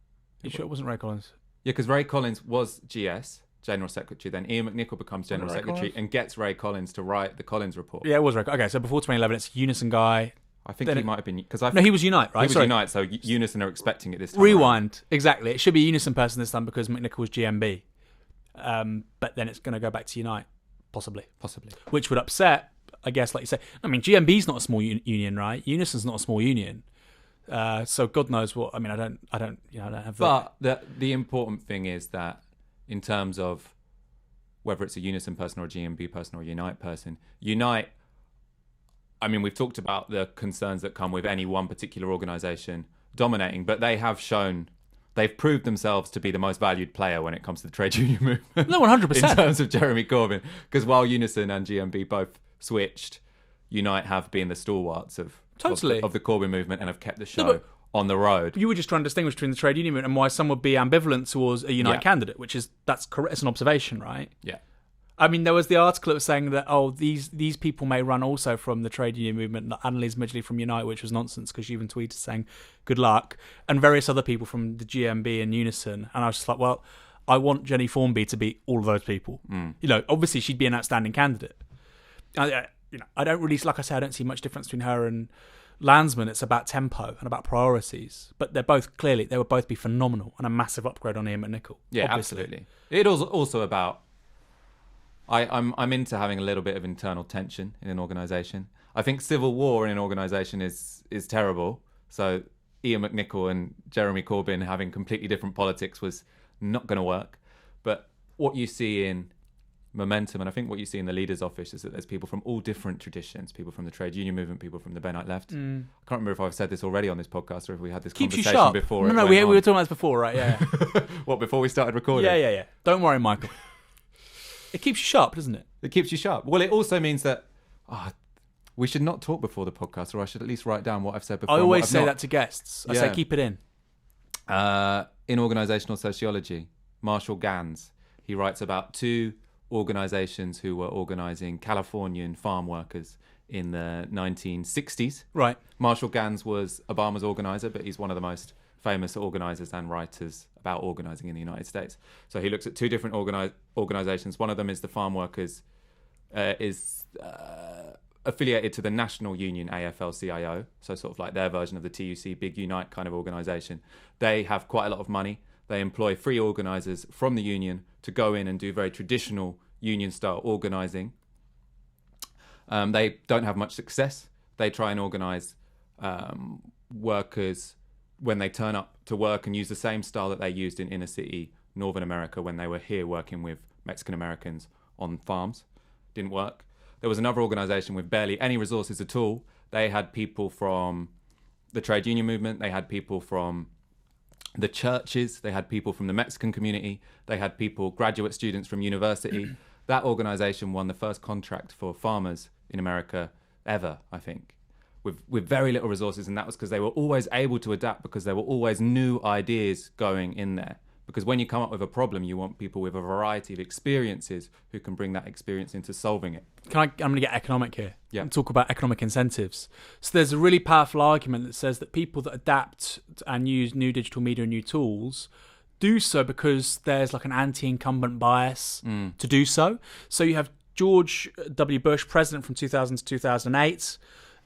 You sure it wasn't Ray Collins? Yeah, because Ray Collins was GS. General Secretary, then Iain McNicol becomes General Secretary and gets Ray Collins to write the Collins report. Yeah, it was Ray. Okay, so before 2011, it's Unison guy. I think he might have been because no, he was Unite, right? He was Unite, so Unison are expecting it this time. Rewind, around. Exactly. It should be a Unison person this time because McNicol was GMB, but then it's going to go back to Unite, possibly, which would upset, I guess, like you say. I mean, GMB's not a small union, right? Unison's not a small union. So God knows what. I mean, I don't have. But the important thing is that in terms of whether it's a Unison person or a GMB person or a Unite person, Unite, I mean, we've talked about the concerns that come with any one particular organisation dominating, but they've proved themselves to be the most valued player when it comes to the trade union movement. No, 100%. In terms of Jeremy Corbyn. Because while Unison and GMB both switched, Unite have been the stalwarts of the Corbyn movement and have kept the show on the road. You were just trying to distinguish between the trade union movement and why some would be ambivalent towards a Unite candidate, that's correct. It's an observation, right? Yeah. I mean, there was the article that was saying that, these people may run also from the trade union movement, Annalise Midgley from Unite, which was nonsense because she even tweeted saying, good luck, and various other people from the GMB and Unison. And I was just like, well, I want Jenny Formby to be all of those people. Obviously she'd be an outstanding candidate. I don't really, like I say, I don't see much difference between her and Landsman. It's about tempo and about priorities, but they would both be phenomenal and a massive upgrade on Iain McNicol. Yeah, obviously. Absolutely. It was also about I'm into having a little bit of internal tension in an organisation. I think civil war in an organisation is terrible. So Iain McNicol and Jeremy Corbyn having completely different politics was not going to work. But what you see in Momentum, and I think what you see in the leader's office, is that there's people from all different traditions, people from the trade union movement, people from the Benite left. I can't remember if I've said this already on this podcast or if we had this conversation before. No, we were talking about this before, right? Yeah. What, before we started recording? Yeah. Don't worry, Michael. It keeps you sharp, doesn't it? It keeps you sharp. Well, it also means that we should not talk before the podcast, or I should at least write down what I've said before. I always say that to guests. I say keep it in. In organisational sociology, Marshall Ganz, he writes about two organisations who were organising Californian farm workers in the 1960s. Right. Marshall Ganz was Obama's organiser, but he's one of the most famous organisers and writers about organising in the United States. So he looks at two different organisations. One of them is the farm workers, affiliated to the national union AFL-CIO, so sort of like their version of the TUC, Big Unite kind of organisation. They have quite a lot of money. They employ free organisers from the union to go in and do very traditional union-style organising. They don't have much success. They try and organise workers when they turn up to work and use the same style that they used in inner city Northern America when they were here working with Mexican Americans on farms. Didn't work. There was another organisation with barely any resources at all. They had people from the trade union movement. They had people from the churches. They had people from the Mexican community. They had graduate students from university. That organization won the first contract for farmers in America ever, I think, with very little resources. And that was because they were always able to adapt, because there were always new ideas going in there. Because when you come up with a problem, you want people with a variety of experiences who can bring that experience into solving it. I'm going to get economic here. Yeah. And talk about economic incentives. So there's a really powerful argument that says that people that adapt and use new digital media and new tools do so because there's like an anti-incumbent bias to do so. So you have George W. Bush, president from 2000 to 2008,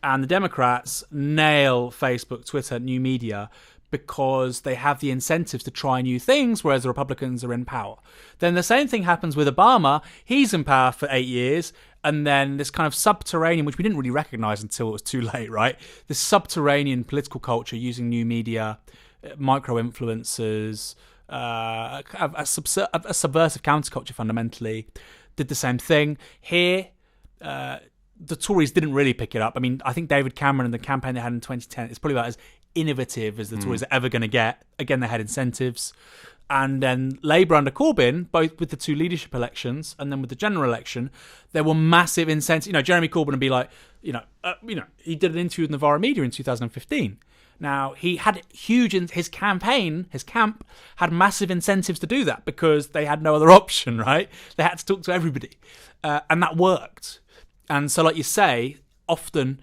and the Democrats nail Facebook, Twitter, new media because they have the incentives to try new things, whereas the Republicans are in power. Then the same thing happens with Obama. He's in power for 8 years, and then this kind of subterranean, which we didn't really recognize until it was too late, right? This subterranean political culture using new media, micro-influencers, a subversive counterculture fundamentally, did the same thing. Here, the Tories didn't really pick it up. I mean, I think David Cameron and the campaign they had in 2010 is probably about as innovative as the Tories are ever going to get. Again, they had incentives. And then Labour under Corbyn, both with the two leadership elections and then with the general election, there were massive incentives. You know, Jeremy Corbyn would be like, he did an interview with Novara Media in 2015. Now, he had his camp had massive incentives to do that because they had no other option, right? They had to talk to everybody. And that worked. And so, like you say, often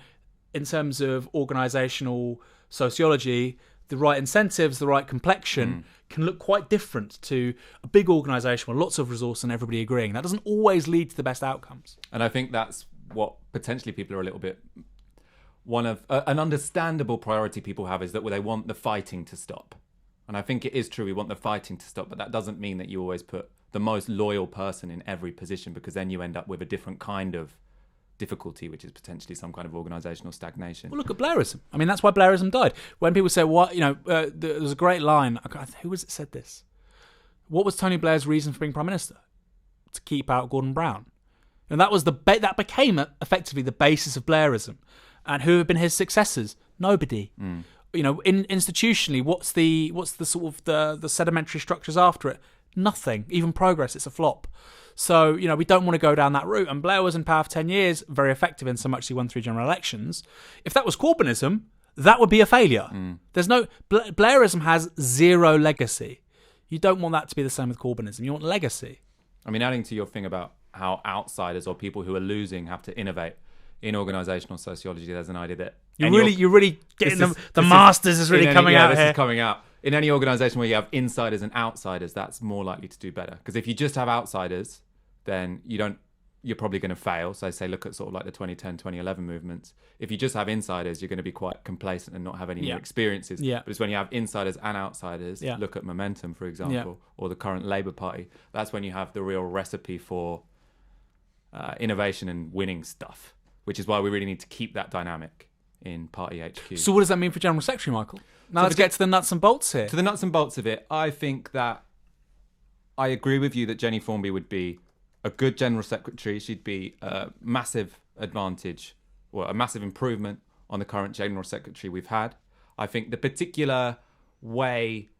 in terms of organisational sociology, the right incentives, the right complexion can look quite different to a big organisation with lots of resource and everybody agreeing. That doesn't always lead to the best outcomes. And I think that's what potentially people are a little bit... One of an understandable priority people have is that they want the fighting to stop. And I think it is true, we want the fighting to stop, but that doesn't mean that you always put the most loyal person in every position, because then you end up with a different kind of difficulty, which is potentially some kind of organisational stagnation. Well, look at Blairism. I mean, that's why Blairism died. When people say, there was a great line. Who was it said this? What was Tony Blair's reason for being Prime Minister? To keep out Gordon Brown. And that was that became effectively the basis of Blairism. And who have been his successors? Nobody. Institutionally, what's the sort of the sedimentary structures after it? Nothing. Even progress, it's a flop. So, we don't want to go down that route. And Blair was in power for 10 years, very effective in so much he won 3 general elections. If that was Corbynism, that would be a failure. There's no... Blairism has zero legacy. You don't want that to be the same with Corbynism. You want legacy. I mean, adding to your thing about how outsiders or people who are losing have to innovate, in organisational sociology, there's an idea that... You're really getting the masters is really coming out here. This is coming out. In any organisation where you have insiders and outsiders, that's more likely to do better. Because if you just have outsiders, then you're probably going to fail. So say, look at sort of like the 2010, 2011 movements. If you just have insiders, you're going to be quite complacent and not have any new experiences. Yeah. But it's when you have insiders and outsiders, look at Momentum, for example, or the current Labour Party, that's when you have the real recipe for innovation and winning stuff, which is why we really need to keep that dynamic in Party HQ. So what does that mean for General Secretary, Michael? Now let's get to the nuts and bolts here. To the nuts and bolts of it, I think that I agree with you that Jenny Formby would be a good General Secretary. She'd be a massive advantage, or a massive improvement on the current General Secretary we've had. I think the particular way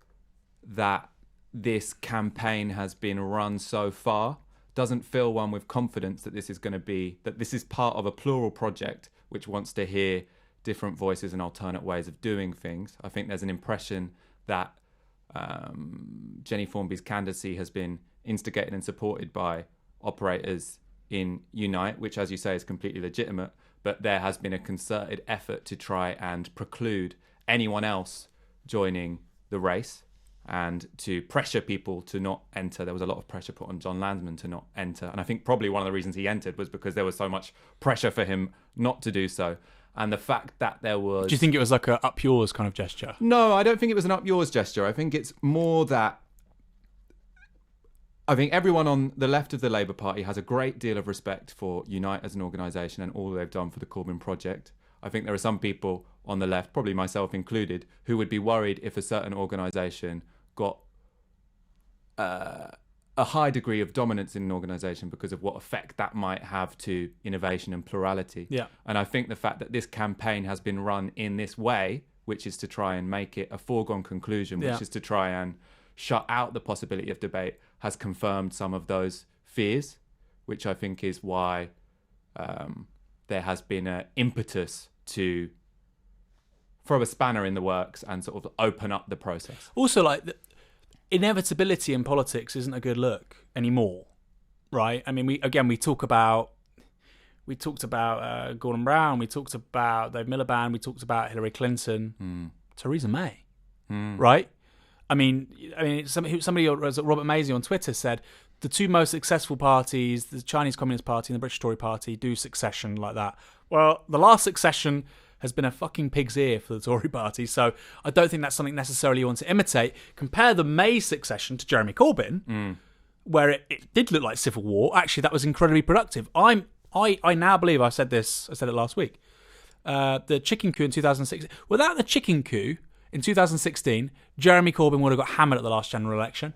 that this campaign has been run so far doesn't fill one with confidence that this is part of a plural project which wants to hear different voices and alternate ways of doing things. I think there's an impression that Jenny Formby's candidacy has been instigated and supported by operators in Unite, which, as you say, is completely legitimate, but there has been a concerted effort to try and preclude anyone else joining the race and to pressure people to not enter. There was a lot of pressure put on John Landsman to not enter, and I think probably one of the reasons he entered was because there was so much pressure for him not to do so. And the fact that there was... Do you think it was like a up yours kind of gesture? No, I don't think it was an up yours gesture. I think it's more that... I think everyone on the left of the Labour Party has a great deal of respect for Unite as an organisation and all they've done for the Corbyn project. I think there are some people on the left, probably myself included, who would be worried if a certain organisation got a high degree of dominance in an organisation because of what effect that might have to innovation and plurality. Yeah. And I think the fact that this campaign has been run in this way, which is to try and make it a foregone conclusion, which Yeah. is to try and shut out the possibility of debate, has confirmed some of those fears, which I think is why there has been an impetus to throw a spanner in the works and sort of open up the process. Also, like, the inevitability in politics isn't a good look anymore, right? I mean, we talked about Gordon Brown, we talked about Dave Miliband, we talked about Hillary Clinton, Theresa May, right? I mean, somebody, Robert Maisie on Twitter said the two most successful parties, the Chinese Communist Party and the British Tory Party, do succession like that. Well, the last succession has been a fucking pig's ear for the Tory Party, so I don't think that's something necessarily you want to imitate. Compare the May succession to Jeremy Corbyn, where it did look like civil war. Actually, that was incredibly productive. I now believe, I said it last week, the chicken coup in 2016. Without the chicken coup in 2016, Jeremy Corbyn would have got hammered at the last general election.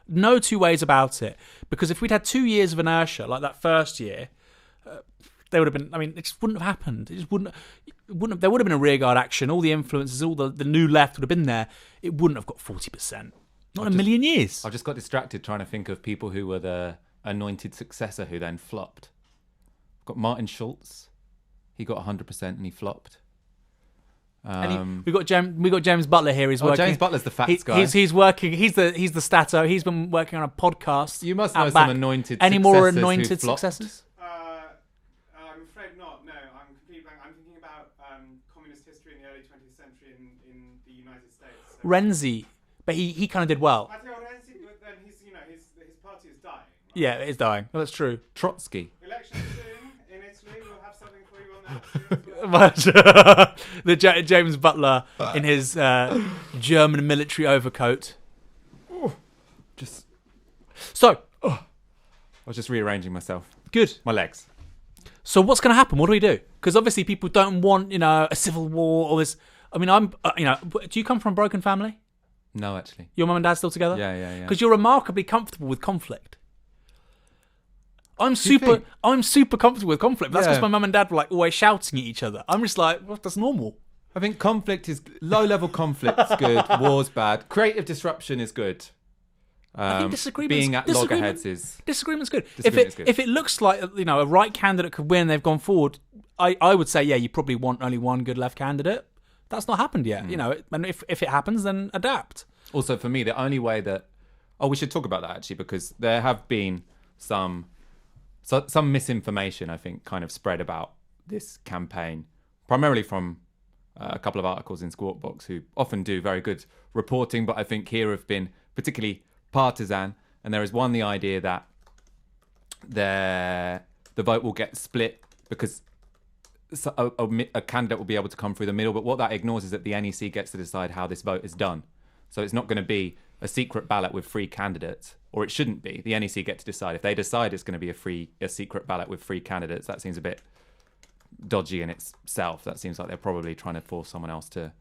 No two ways about it. Because if we'd had 2 years of inertia, like that first year, there would have been, I mean, it just wouldn't have happened. It just wouldn't have, there would have been a rearguard action. All the influences, all the new left would have been there. It wouldn't have got 40%. Not in a million years. I just got distracted trying to think of people who were the anointed successor who then flopped. I've got Martin Schulz. He got 100% and he flopped. We got James Butler here. He's working. James Butler's the facts guy. He's working. He's the stato. He's been working on a podcast. You must know some anointed. Any successors more anointed who flopped? successors? I'm afraid not. No, I'm completely blank. I'm thinking about communist history in the early 20th century in the United States. So. Renzi, but he kind of did well. I tell you what, Renzi, but then his party is dying. Right? Yeah, it is dying. Well, that's true. Trotsky. Election soon in Italy. We'll have something for you on that soon as well. James Butler in his German military overcoat. Just. So, I was just rearranging myself. Good. My legs. So what's going to happen? What do we do? Because obviously people don't want, a civil war or this. I mean, do you come from a broken family? No, actually. Your mum and dad still together? Yeah. Because you're remarkably comfortable with conflict. I'm super comfortable with conflict. That's because my mum and dad were like always shouting at each other. I'm just like, well, that's normal. I think conflict is low-level conflict's good. War's bad. Creative disruption is good. I think disagreement's being at loggerheads is disagreement's good. Disagreement's good. If it looks like a right candidate could win, they've gone forward. I would say you probably want only one good left candidate. That's not happened yet. And if it happens, then adapt. Also, for me, the only way that we should talk about that actually, because there have been some misinformation, I think, kind of spread about this campaign, primarily from a couple of articles in Squawk Box who often do very good reporting, but I think here have been particularly partisan. And there is the idea that the vote will get split because a candidate will be able to come through the middle. But what that ignores is that the NEC gets to decide how this vote is done. So it's not going to be a secret ballot with 3 candidates, or it shouldn't be. The NEC get to decide. If they decide it's going to be a secret ballot with 3 candidates, that seems a bit dodgy in itself. That seems like they're probably trying to force someone else to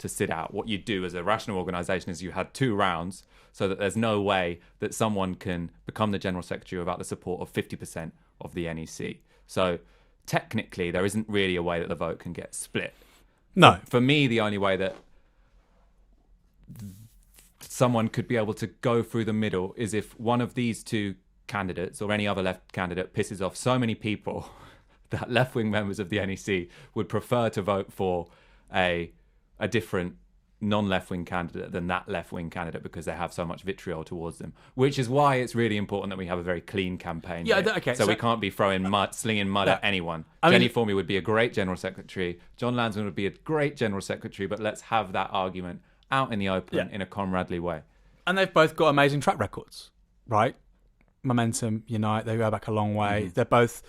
sit out. What you do as a rational organisation is you had 2 rounds so that there's no way that someone can become the General Secretary without the support of 50% of the NEC. So technically, there isn't really a way that the vote can get split. No. For me, the only way that someone could be able to go through the middle is if one of these 2 candidates or any other left candidate pisses off so many people that left-wing members of the NEC would prefer to vote for a different non-left-wing candidate than that left-wing candidate because they have so much vitriol towards them, which is why it's really important that we have a very clean campaign. Yeah, here. okay. So we can't be slinging mud at anyone. Jenny Formey would be a great General Secretary. John Landsman would be a great General Secretary, but let's have that argument out in the open in a comradely way. And they've both got amazing track records, right? Momentum, Unite, they go back a long way. They're both...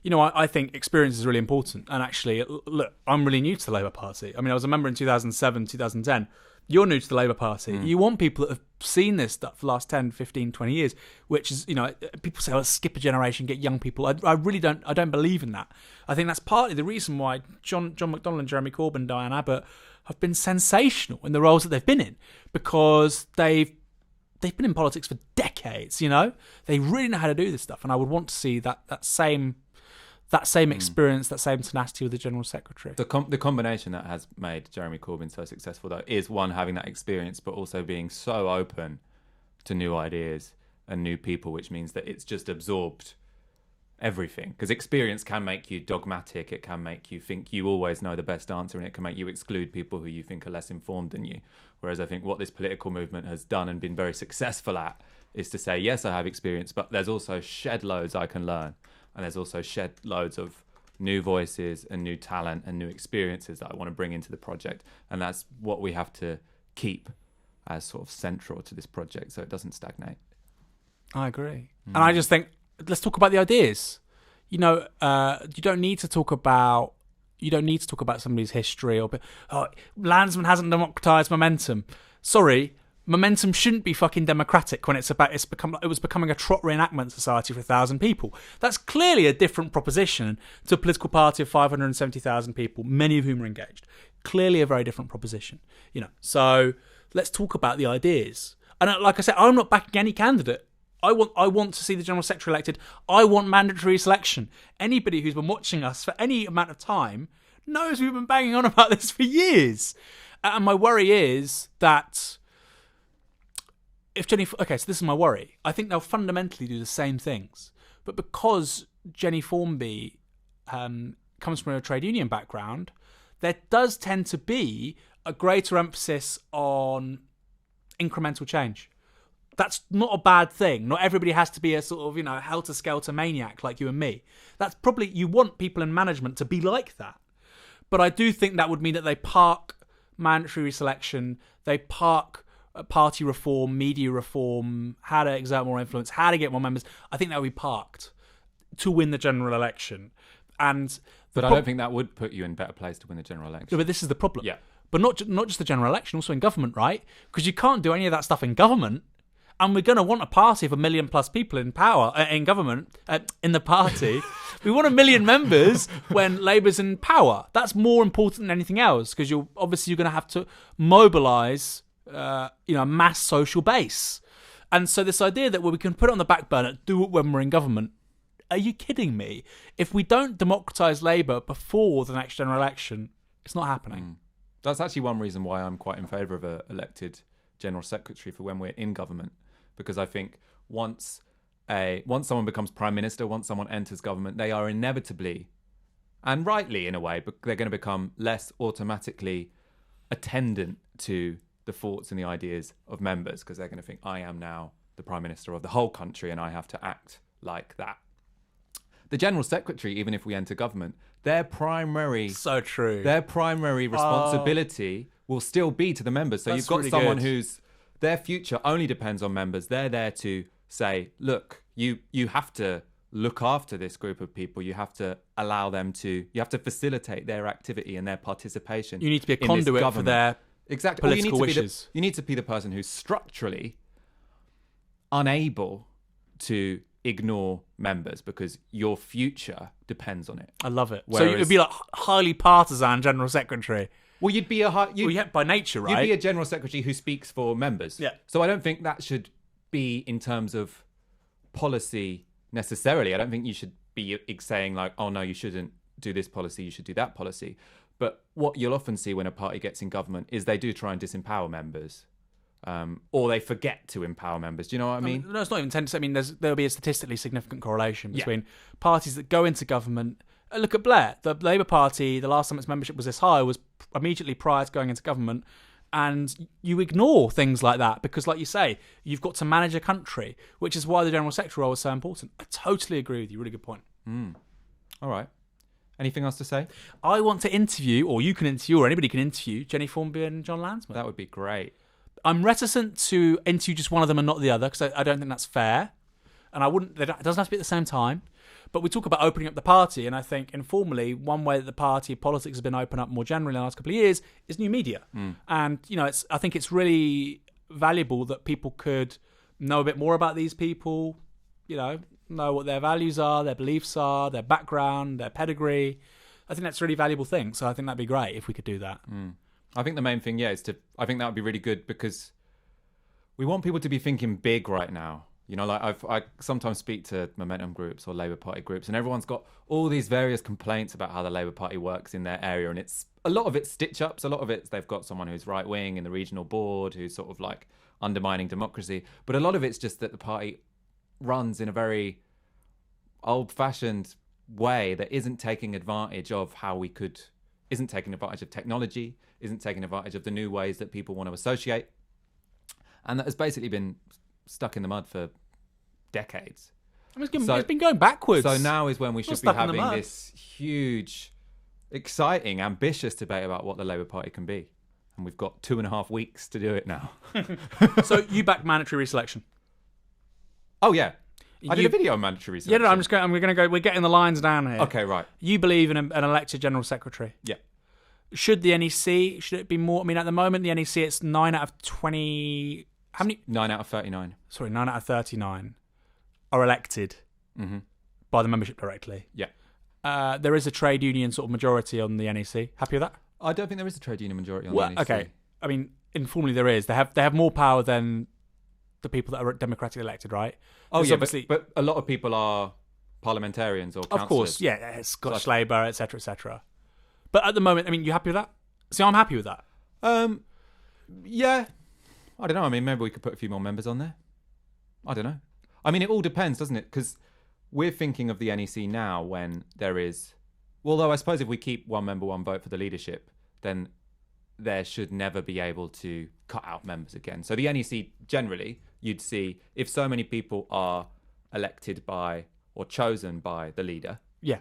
I think experience is really important. And actually, look, I'm really new to the Labour Party. I mean, I was a member in 2007, 2010. You're new to the Labour Party. You want people that have seen this stuff for the last 10, 15, 20 years, which is, people say, skip a generation, get young people. I really don't believe in that. I think that's partly the reason why John McDonnell and Jeremy Corbyn, Diane Abbott have been sensational in the roles that they've been in because they've been in politics for decades, They really know how to do this stuff. And I would want to see that same that same experience, that same tenacity with the General Secretary. The combination that has made Jeremy Corbyn so successful, though, is one, having that experience, but also being so open to new ideas and new people, which means that it's just absorbed everything. Because experience can make you dogmatic, it can make you think you always know the best answer, and it can make you exclude people who you think are less informed than you. Whereas I think what this political movement has done and been very successful at is to say, yes, I have experience, but there's also shed loads I can learn. And there's also shed loads of new voices and new talent and new experiences that I want to bring into the project. And that's what we have to keep as sort of central to this project so it doesn't stagnate. I agree. And I just think, let's talk about the ideas. You don't need to talk about somebody's history or Landsman hasn't democratized momentum. Sorry, momentum shouldn't be fucking democratic when it was becoming a trot reenactment society for 1,000 people. That's clearly a different proposition to a political party of 570,000 people, many of whom are engaged. Clearly a very different proposition. So let's talk about the ideas. And like I said, I'm not backing any candidate. I want to see the General Secretary elected. I want mandatory selection. Anybody who's been watching us for any amount of time knows we've been banging on about this for years. And my worry is that so this is my worry. I think they'll fundamentally do the same things. But because Jenny Formby comes from a trade union background, there does tend to be a greater emphasis on incremental change. That's not a bad thing. Not everybody has to be a sort of, helter-skelter maniac like you and me. That's probably, you want people in management to be like that. But I do think that would mean that they park mandatory reselection, they park party reform, media reform, how to exert more influence, how to get more members. I think that would be parked to win the general election. But I don't think that would put you in a better place to win the general election. But this is the problem. Yeah. But not just the general election, also in government, right? Because you can't do any of that stuff in government. And we're going to want a party of 1 million plus people in power, in government, in the party. We want 1 million members when Labour's in power. That's more important than anything else, because you're going to have to mobilise, a mass social base. And so this idea that we can put it on the back burner, do it when we're in government. Are you kidding me? If we don't democratise Labour before the next general election, it's not happening. That's actually one reason why I'm quite in favour of an elected General Secretary for when we're in government. Because I think once someone becomes Prime Minister, once someone enters government, they are inevitably, and rightly in a way, but they're going to become less automatically attendant to the thoughts and the ideas of members, because they're going to think, I am now the Prime Minister of the whole country and I have to act like that. The General Secretary, even if we enter government, their primary responsibility will still be to the members. So you've got really someone who's, their future only depends on members. They're there to say, look, you have to look after this group of people. You have to allow them to, you have to facilitate their activity and their participation. You need to be a conduit for their political wishes. You need to be the person who's structurally unable to ignore members because your future depends on it. I love it. So it would be like highly partisan General Secretary. Well, you'd be by nature, right? You'd be a General Secretary who speaks for members. Yeah. So I don't think that should be in terms of policy necessarily. I don't think you should be saying like, oh no, you shouldn't do this policy, you should do that policy. But what you'll often see when a party gets in government is they do try and disempower members. Or they forget to empower members. Do you know what I mean? No, it's not even tense. I mean, there'll be a statistically significant correlation between parties that go into government. Look at Blair. The Labour Party, the last time its membership was this high was immediately prior to going into government. And you ignore things like that because, like you say, you've got to manage a country, which is why the General Secretary role is so important. I totally agree with you. Really good point. All right. Anything else to say? I want to interview, or you can interview, or anybody can interview, Jenny Formby and John Landsman. That would be great. I'm reticent to interview just one of them and not the other because I don't think that's fair. And it doesn't have to be at the same time. But we talk about opening up the party, and I think informally, one way that the party politics has been opened up more generally in the last couple of years is new media. And I think it's really valuable that people could know a bit more about these people, know what their values are, their beliefs are, their background, their pedigree. I think that's a really valuable thing. So I think that'd be great if we could do that. I think the main thing, I think that would be really good because we want people to be thinking big right now. You know, like I sometimes speak to Momentum groups or Labour Party groups, and everyone's got all these various complaints about how the Labour Party works in their area, and it's a lot of it's stitch-ups, a lot of it's they've got someone who's right-wing in the regional board who's sort of like undermining democracy, but a lot of it's just that the party runs in a very old-fashioned way that isn't taking advantage of isn't taking advantage of technology, isn't taking advantage of the new ways that people want to associate, and that has basically been stuck in the mud for decades. It's been going backwards. So now is when we should be having this huge, exciting, ambitious debate about what the Labour Party can be. And we've got 2.5 weeks to do it now. So you back mandatory reselection? Oh, yeah. I did a video on mandatory reselection. Yeah, no, we're getting the lines down here. Okay, right. You believe in an elected General Secretary? Yeah. Should the NEC, should it be more? I mean, at the moment, the NEC, it's 9 out of 20... How many? 9 out of 39. Sorry, 9 out of 39 are elected by the membership directly. Yeah. There is a trade union sort of majority on the NEC. Happy with that? I don't think there is a trade union majority on the NEC. Okay. I mean, informally there is. They have more power than the people that are democratically elected, right? Oh, yeah, but a lot of people are parliamentarians or councillors. Of course, yeah. Scottish Labour, etc., etc. But at the moment, I mean, you happy with that? See, I'm happy with that. Yeah. I don't know. I mean, maybe we could put a few more members on there. I don't know. I mean, it all depends, doesn't it? Because we're thinking of the NEC now when there is... Although I suppose if we keep one member, one vote for the leadership, then there should never be able to cut out members again. So the NEC, generally, you'd see if so many people are elected by or chosen by the leader. Yeah.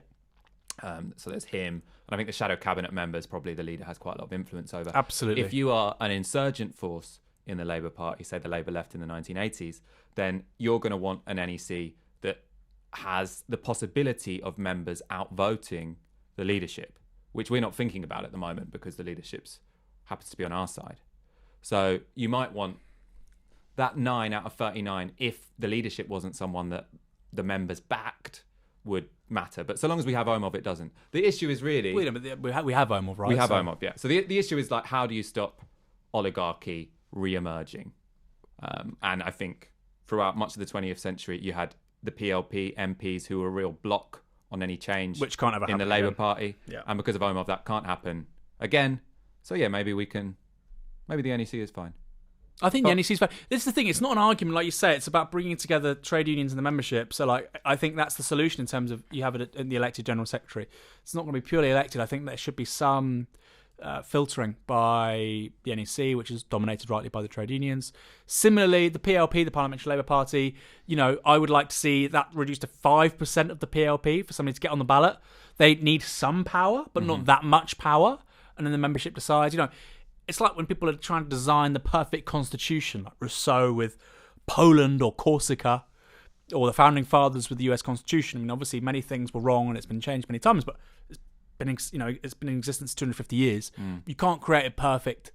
So there's him. And I think the shadow cabinet members, probably the leader has quite a lot of influence over. Absolutely. If you are an insurgent force in the Labour Party, say the Labour left in the 1980s, then you're going to want an NEC that has the possibility of members outvoting the leadership, which we're not thinking about at the moment because the leadership happens to be on our side. So you might want that 9 out of 39 if the leadership wasn't someone that the members backed would matter. But so long as we have OMOV, it doesn't. The issue is really... We have OMOV, right? We have OMOV, yeah. So the issue is like, how do you stop oligarchy re-emerging? And I think throughout much of the 20th century, you had the PLP MPs who were a real block on any change, which can't ever happen in the Labour again. Party. Yeah. And because of OMOV, that can't happen again. So yeah, maybe the NEC is fine. I think the NEC is fine. This is the thing. It's not an argument, like you say. It's about bringing together trade unions and the membership. So, like, I think that's the solution in terms of you have it in the elected general secretary. It's not going to be purely elected. I think there should be some filtering by the NEC, which is dominated rightly by the trade unions. Similarly, the PLP, the Parliamentary Labour Party, I would like to see that reduced to 5% of the PLP for somebody to get on the ballot. They need some power, but not that much power. And then the membership decides, it's like when people are trying to design the perfect constitution, like Rousseau with Poland or Corsica, or the founding fathers with the US Constitution. I mean, obviously, many things were wrong and it's been changed many times, but it's been in existence 250 years. You can't create a perfect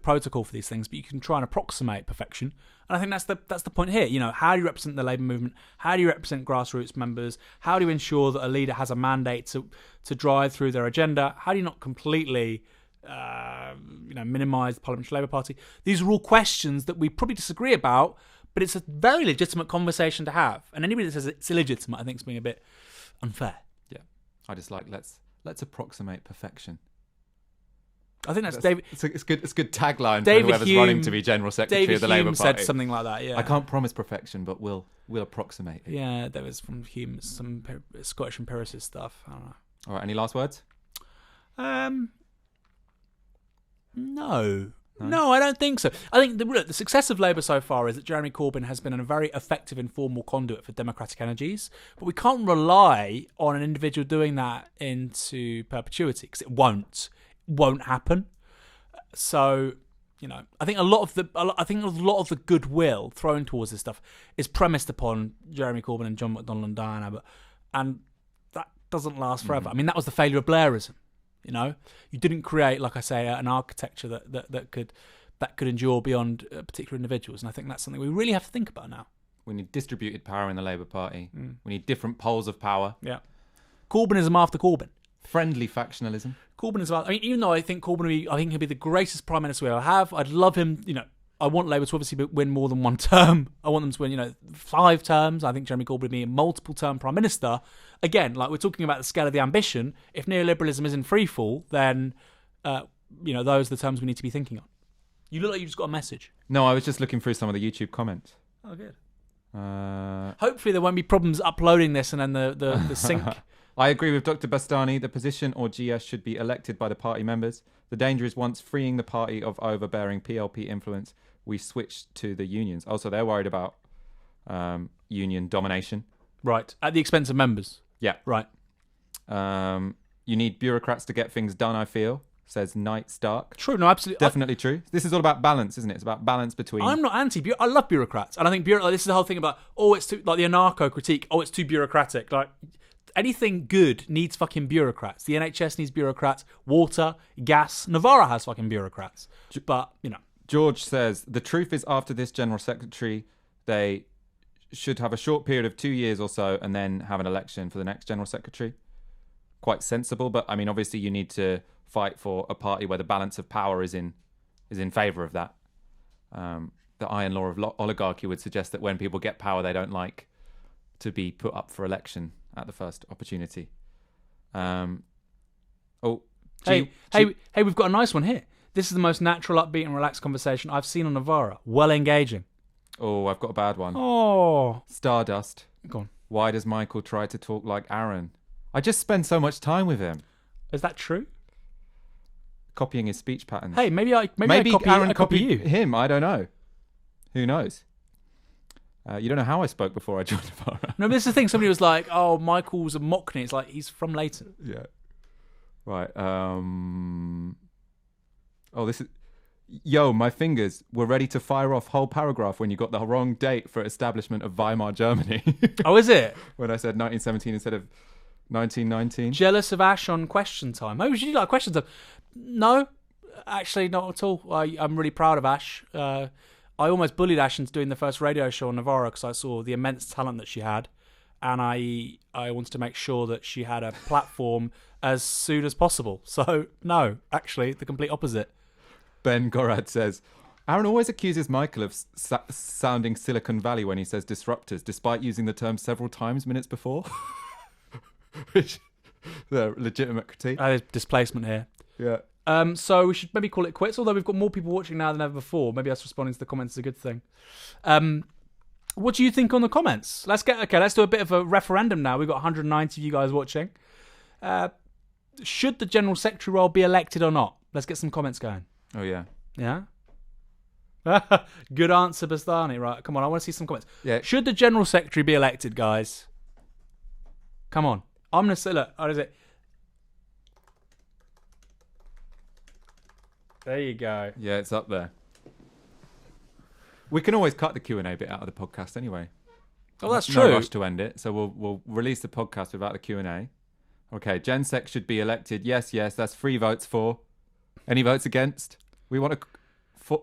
protocol for these things, but you can try and approximate perfection. And I think that's the point here. How do you represent the labour movement? How do you represent grassroots members? How do you ensure that a leader has a mandate to drive through their agenda? How do you not completely minimise the Parliamentary Labour Party? These are all questions that we probably disagree about, but it's a very legitimate conversation to have. And anybody that says it's illegitimate, I think, is being a bit unfair. Yeah, I just like let's approximate perfection. I think that's David. It's good tagline David for whoever's Hume, running to be General Secretary of the Labour Party. David Hume said something like that. Yeah, I can't promise perfection, but we'll approximate it. Yeah, that was from Hume, some Scottish empiricist stuff. I don't know. All right, any last words? No, I don't think so. I think the success of Labour so far is that Jeremy Corbyn has been a very effective informal conduit for democratic energies, but we can't rely on an individual doing that into perpetuity because it won't happen. So, I think a lot of the goodwill thrown towards this stuff is premised upon Jeremy Corbyn and John McDonnell and Diane Abbott, and that doesn't last forever. I mean, that was the failure of Blairism. You didn't create, like I say, an architecture that could endure beyond particular individuals, and I think that's something we really have to think about now. We need distributed power in the Labour Party. We need different poles of power. Yeah, Corbynism after Corbyn. Friendly factionalism. Corbyn is. I mean, even though I think he'll be the greatest prime minister we ever have. I'd love him. I want Labour to obviously win more than one term. I want them to win, 5 terms. I think Jeremy Corbyn would be a multiple-term Prime Minister. Again, like we're talking about the scale of the ambition. If neoliberalism is in freefall, then, those are the terms we need to be thinking on. You look like you just got a message. No, I was just looking through some of the YouTube comments. Oh, good. Hopefully there won't be problems uploading this and then the sync. I agree with Dr. Bastani. The position or GS should be elected by the party members. The danger is once freeing the party of overbearing PLP influence, we switch to the unions. Also, they're worried about union domination. Right. At the expense of members. Yeah. Right. You need bureaucrats to get things done, I feel, says Knight Stark. True. No, absolutely. Definitely true. This is all about balance, isn't it? It's about balance between... I'm not I love bureaucrats. And I think this is the whole thing about, it's too... Like the anarcho critique, it's too bureaucratic. Like... Anything good needs fucking bureaucrats. The NHS needs bureaucrats. Water, gas. Navarra has fucking bureaucrats. But, George says, the truth is after this General Secretary, they should have a short period of 2 years or so and then have an election for the next General Secretary. Quite sensible, but I mean, obviously you need to fight for a party where the balance of power is in favour of that. The iron law of oligarchy would suggest that when people get power, they don't like to be put up for election at the first opportunity. Hey, we've got a nice one here. This is the most natural, upbeat and relaxed conversation I've seen on Navarra. Well engaging. Oh, I've got a bad one. Oh. Stardust. Go on. Why does Michael try to talk like Aaron? I just spend so much time with him. Is that true? Copying his speech patterns. Hey, maybe I Aaron copy you. Him, I don't know. Who knows? You don't know how I spoke before I joined Navarra. No, but this is the thing. Somebody was like, "Oh, Michael's a Mockney." It's like he's from Leighton. Yeah. Right. This is. Yo, my fingers were ready to fire off whole paragraph when you got the wrong date for establishment of Weimar Germany. Oh, is it? When I said 1917 instead of 1919. Jealous of Ash on Question Time. Oh, should you like Question Time? No, actually, not at all. I'm really proud of Ash. I almost bullied Ash into doing the first radio show on Navarra because I saw the immense talent that she had, and I wanted to make sure that she had a platform as soon as possible. So, no, actually, the complete opposite. Ben Gorad says, Aaron always accuses Michael of sounding Silicon Valley when he says disruptors, despite using the term several times minutes before. Which, the legitimate critique. There's displacement here. Yeah. So we should maybe call it quits, although we've got more people watching now than ever before. Maybe us responding to the comments is a good thing. What do you think on the comments? Let's do a bit of a referendum now. We've got 190 of you guys watching. Should the General Secretary role be elected or not? Let's get some comments going. Oh, yeah. Yeah? Good answer, Bastani. Right, come on, I want to see some comments. Yeah. Should the General Secretary be elected, guys? Come on. I'm going to say, look, what is it? There you go. Yeah, it's up there. We can always cut the Q&A bit out of the podcast anyway. Oh, that's no true. No rush to end it, so we'll release the podcast without the Q&A. Okay, Gen Sec should be elected. Yes, that's 3 votes for. Any votes against? We want a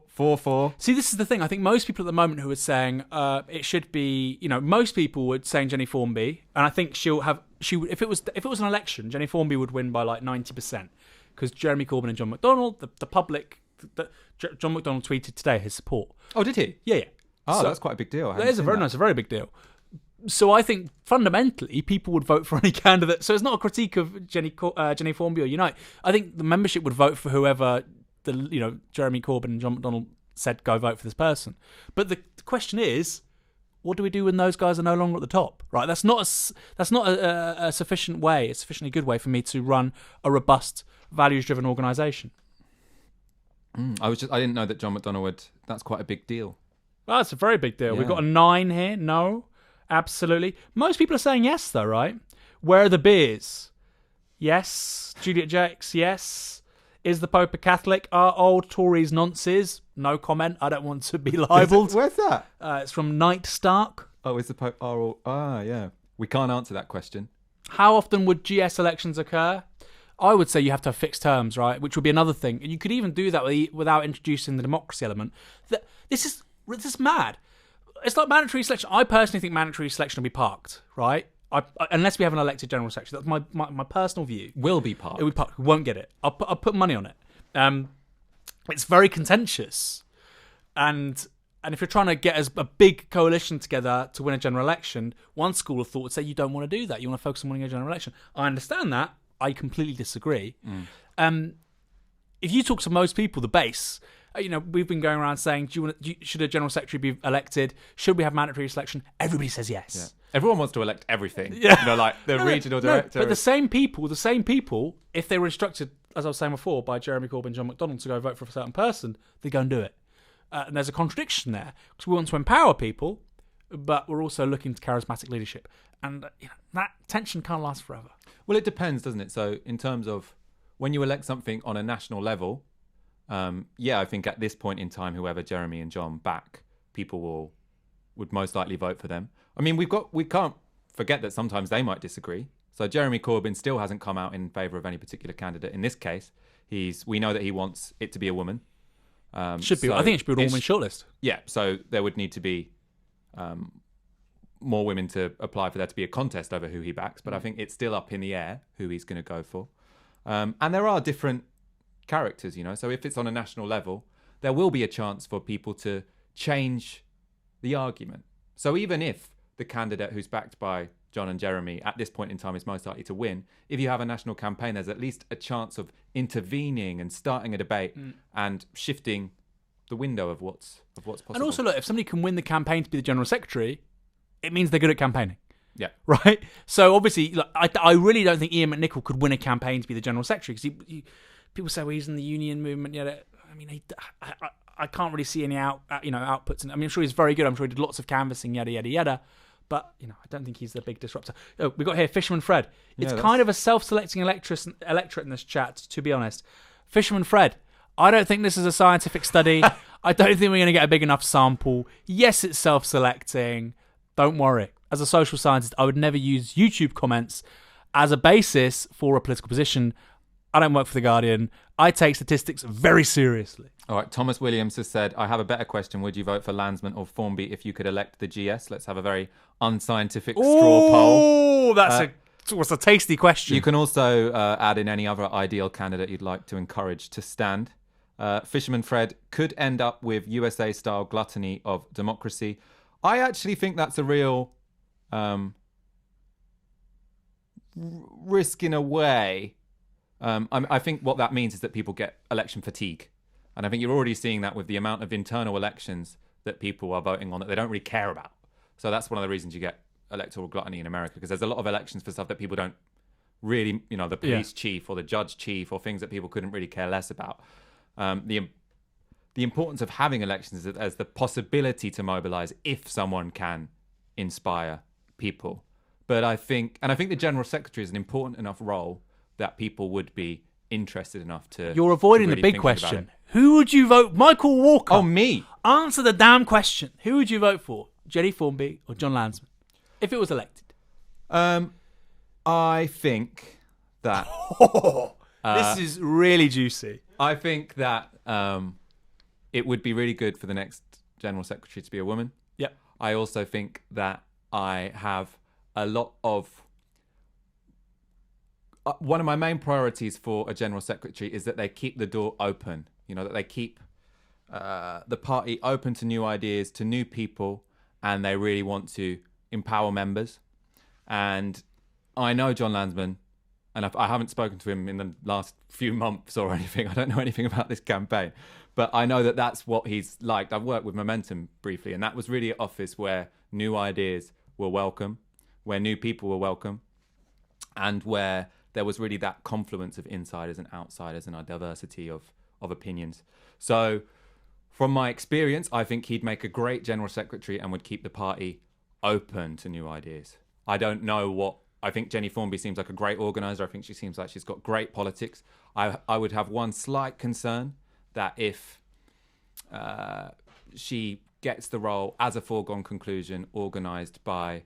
4. See, this is the thing. I think most people at the moment who are saying it should be, most people would say Jenny Formby, and I think if it was an election, Jenny Formby would win by like 90%. Because Jeremy Corbyn and John McDonnell, the public, John McDonnell tweeted today his support. Oh, did he? Yeah. Oh, so that's quite a big deal. That is a very big deal. So I think fundamentally people would vote for any candidate. So it's not a critique of Jenny Formby or Unite. I think the membership would vote for whoever Jeremy Corbyn and John McDonnell said go vote for this person. But the question is, what do we do when those guys are no longer at the top? Right? That's not a sufficiently good way for me to run a robust, values-driven organisation. I didn't know that John McDonnell would. That's quite a big deal. Well, that's a very big deal. Yeah. We've got a 9 here. No, absolutely. Most people are saying yes, though, right? Where are the beers? Yes. Juliet Jakes, yes. Is the Pope a Catholic? Are old Tories nonces? No comment. I don't want to be libelled. Where's that? It's from Knight Stark. Oh, is the Pope... yeah. We can't answer that question. How often would GS elections occur? I would say you have to have fixed terms, right? Which would be another thing. You could even do that without introducing the democracy element. This is mad. It's like mandatory selection. I personally think mandatory selection will be parked, right? Unless we have an elected general secretary. That's my personal view. Will be parked. It will be parked. We won't get it. I'll put money on it. It's very contentious. And if you're trying to get a big coalition together to win a general election, one school of thought would say you don't want to do that. You want to focus on winning a general election. I understand that. I completely disagree. If you talk to most people, the base, we've been going around saying, should a general secretary be elected? Should we have mandatory selection? Everybody says yes. Yeah. Everyone wants to elect everything. Yeah. Like the regional director. But the same people, if they were instructed, as I was saying before, by Jeremy Corbyn, John McDonnell to go vote for a certain person, they go and do it. And there's a contradiction there because we want to empower people, but we're also looking to charismatic leadership, and that tension can't last forever. Well, it depends, doesn't it? So, in terms of when you elect something on a national level, I think at this point in time, whoever Jeremy and John back, people would most likely vote for them. I mean, we can't forget that sometimes they might disagree. So Jeremy Corbyn still hasn't come out in favour of any particular candidate. In this case, we know that he wants it to be a woman. Should be. I think it should be an all-women shortlist. Yeah, so there would need to be more women to apply for there to be a contest over who he backs. But I think it's still up in the air who he's going to go for. And there are different characters, So if it's on a national level, there will be a chance for people to change the argument. So even if the candidate who's backed by John and Jeremy at this point in time is most likely to win, if you have a national campaign, there's at least a chance of intervening and starting a debate and shifting the window of what's possible. And also, look, if somebody can win the campaign to be the general secretary, it means they're good at campaigning. Yeah. Right? So obviously, look, I really don't think Iain McNicol could win a campaign to be the general secretary because people say, well, he's in the union movement. I mean, I can't really see any outputs. I mean, I'm sure he's very good. I'm sure he did lots of canvassing, yada, yada, yada. But, I don't think he's the big disruptor. Oh, we've got here Fisherman Fred. It's kind of a self-selecting electorate in this chat, to be honest. Fisherman Fred, I don't think this is a scientific study. I don't think we're going to get a big enough sample. Yes, it's self-selecting. Don't worry. As a social scientist, I would never use YouTube comments as a basis for a political position. I don't work for The Guardian. I take statistics very seriously. All right, Thomas Williams has said, I have a better question. Would you vote for Landsman or Formby if you could elect the GS? Let's have a very unscientific straw poll. Oh, that's a tasty question. You can also add in any other ideal candidate you'd like to encourage to stand. Fisherman Fred could end up with USA-style gluttony of democracy. I actually think that's a real risk in a way. I think what that means is that people get election fatigue. And I think you're already seeing that with the amount of internal elections that people are voting on that they don't really care about. So that's one of the reasons you get electoral gluttony in America, because there's a lot of elections for stuff that people don't really, the police chief or the judge chief or things that people couldn't really care less about. The importance of having elections is as the possibility to mobilise if someone can inspire people. But I think the General Secretary is an important enough role that people would be interested enough to. You're avoiding really the big question. Who would you vote? Michael Walker. Oh, me. Answer the damn question. Who would you vote for? Jenny Formby or John Landsman? If it was elected. I think that. This is really juicy. I think that it would be really good for the next General Secretary to be a woman. Yep. I also think that I have a lot of. One of my main priorities for a General Secretary is that they keep the door open. That they keep the party open to new ideas, to new people, and they really want to empower members. And I know John Landsman, and I haven't spoken to him in the last few months or anything. I don't know anything about this campaign, but I know that that's what he's like. I've worked with Momentum briefly, and that was really an office where new ideas were welcome, where new people were welcome, and where there was really that confluence of insiders and outsiders and a diversity of opinions. So from my experience, I think he'd make a great General Secretary and would keep the party open to new ideas. I don't know I think Jenny Formby seems like a great organiser. I think she seems like she's got great politics. I would have one slight concern that if she gets the role as a foregone conclusion, organised by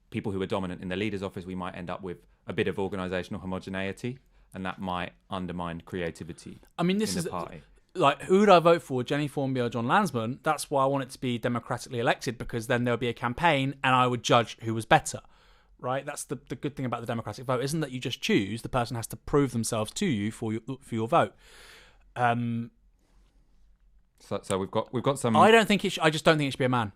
people who are dominant in the leader's office, we might end up with a bit of organisational homogeneity, and that might undermine creativity. I mean, this in is the party. Like, who would I vote for, Jenny Formby or John Landsman? That's why I want it to be democratically elected, because then there'll be a campaign and I would judge who was better, right? That's the good thing about the democratic vote, isn't that you just choose, the person has to prove themselves to you for your vote. So we've got some. I don't think I just don't think it should be a man.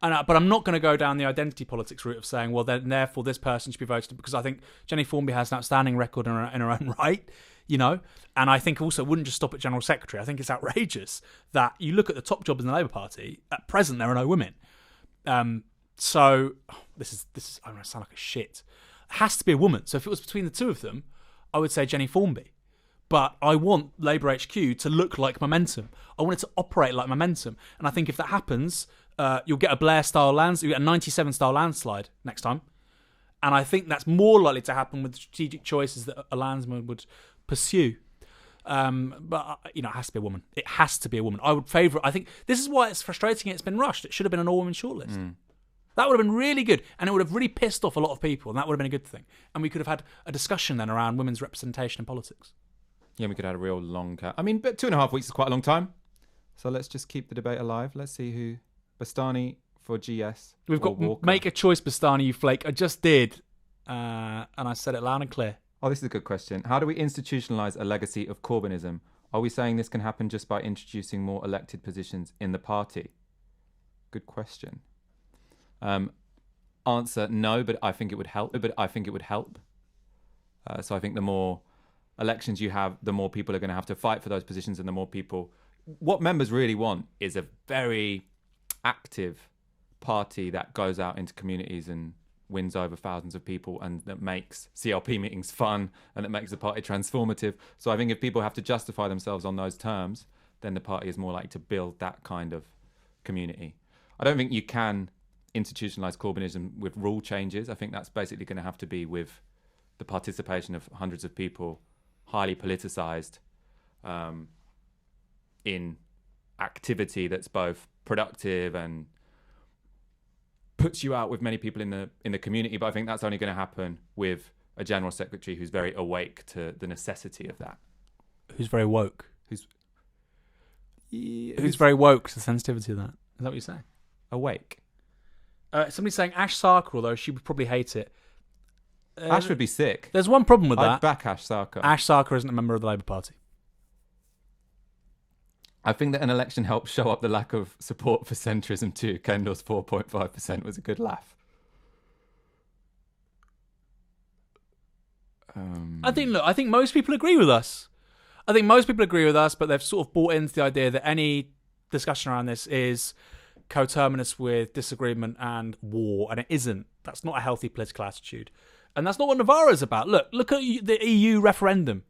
But I'm not going to go down the identity politics route of saying, well, then therefore this person should be voted, because I think Jenny Formby has an outstanding record in her own right, you know. And I think also it wouldn't just stop at General Secretary. I think it's outrageous that you look at the top jobs in the Labour Party. At present, there are no women. So this is I'm going to sound like a shit. It has to be a woman. So if it was between the two of them, I would say Jenny Formby. But I want Labour HQ to look like Momentum. I want it to operate like Momentum. And I think if that happens, you'll get a Blair-style you'll get a 97-style landslide next time. And I think that's more likely to happen with the strategic choices that a Landsman would pursue. But, you know, it has to be a woman. It has to be a woman. I would favour it. I think this is why it's frustrating it's been rushed. It should have been an all-women shortlist. That would have been really good. And it would have really pissed off a lot of people. And that would have been a good thing. And we could have had a discussion then around women's representation in politics. Yeah, we could have had a real long cat. I mean, but 2.5 weeks is quite a long time. So let's just keep the debate alive. Let's see who... Bastani for GS. We've got make a choice, Bastani, you flake. I just did. And I said it loud and clear. Oh, this is a good question. How do we institutionalize a legacy of Corbynism? Are we saying this can happen just by introducing more elected positions in the party? Good question. Answer, no, but I think it would help. So I think the more elections you have, the more people are going to have to fight for those positions, and the more people... What members really want is a very active party that goes out into communities and wins over thousands of people, and that makes CLP meetings fun, and that makes the party transformative. So I think if people have to justify themselves on those terms, then the party is more likely to build that kind of community. I don't think you can institutionalize Corbynism with rule changes. I think that's basically going to have to be with the participation of hundreds of people, highly politicized, in activity that's both productive and puts you out with many people in the community. But I think that's only going to happen with a general secretary who's very awake to the necessity of that. Who's very woke. Who's very woke to the sensitivity of that. Is that what you're saying? Awake. Somebody's saying Ash Sarkar, although she would probably hate it. Ash would be sick. There's one problem with I'd that. back Ash Sarkar. Ash Sarkar isn't a member of the Labour Party. I think that an election helped show up the lack of support for centrism too. Kendall's 4.5% was a good laugh. I think most people agree with us. But they've sort of bought into the idea that any discussion around this is coterminous with disagreement and war, and it isn't. That's not a healthy political attitude. And that's not what Navarro's about. Look at the EU referendum.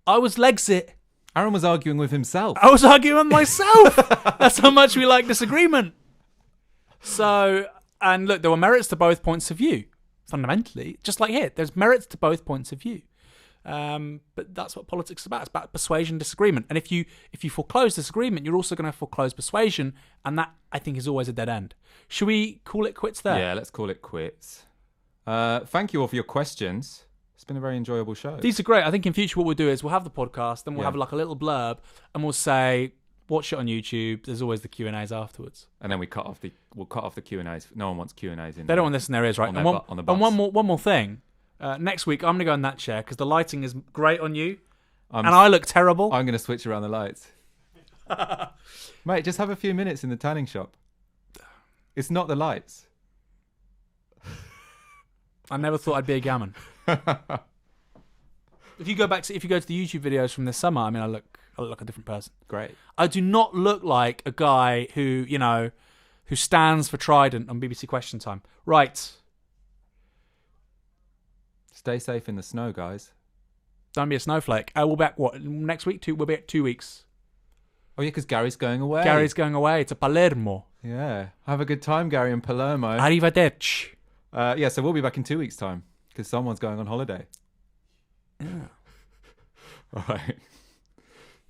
I was Legsit. Aaron was arguing with himself. I was arguing with myself. That's how much we like disagreement. So, and look, there were merits to both points of view. Fundamentally, just like here, there's merits to both points of view. But that's what politics is about. It's about persuasion, disagreement. And if you foreclose disagreement, you're also going to foreclose persuasion, and that, I think, is always a dead end. Should we call it quits there? Yeah, let's call it quits. Thank you all for your questions. It's been a very enjoyable show. These are great. I think in future what we'll do is we'll have the podcast, then we'll have like a little blurb, and we'll say, watch it on YouTube. There's always the Q&As afterwards. And then we'll cut off the Q&As. No one wants Q&As in. They don't want this in their ears, right? On And the bus. one more thing. Next week, I'm going to go in that chair because the lighting is great on you, and I look terrible. I'm going to switch around the lights. Mate, just have a few minutes in the tanning shop. It's not the lights. I never thought I'd be a gammon. If you go to the YouTube videos from this summer, I mean, I look like a different person. Great. I do not look like a guy who stands for Trident on BBC Question Time. Right. Stay safe in the snow, guys. Don't be a snowflake. We'll be back, next week? We'll be back 2 weeks. Oh, yeah, because Gary's going away. Gary's going away to Palermo. Yeah. Have a good time, Gary, in Palermo. Arrivederci. So we'll be back in 2 weeks' time because someone's going on holiday. Yeah. All right.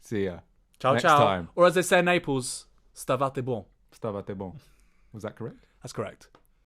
See ya. Ciao, Next ciao. time. Or as they say in Naples, stavate bon. Stavate bon. Was that correct? That's correct.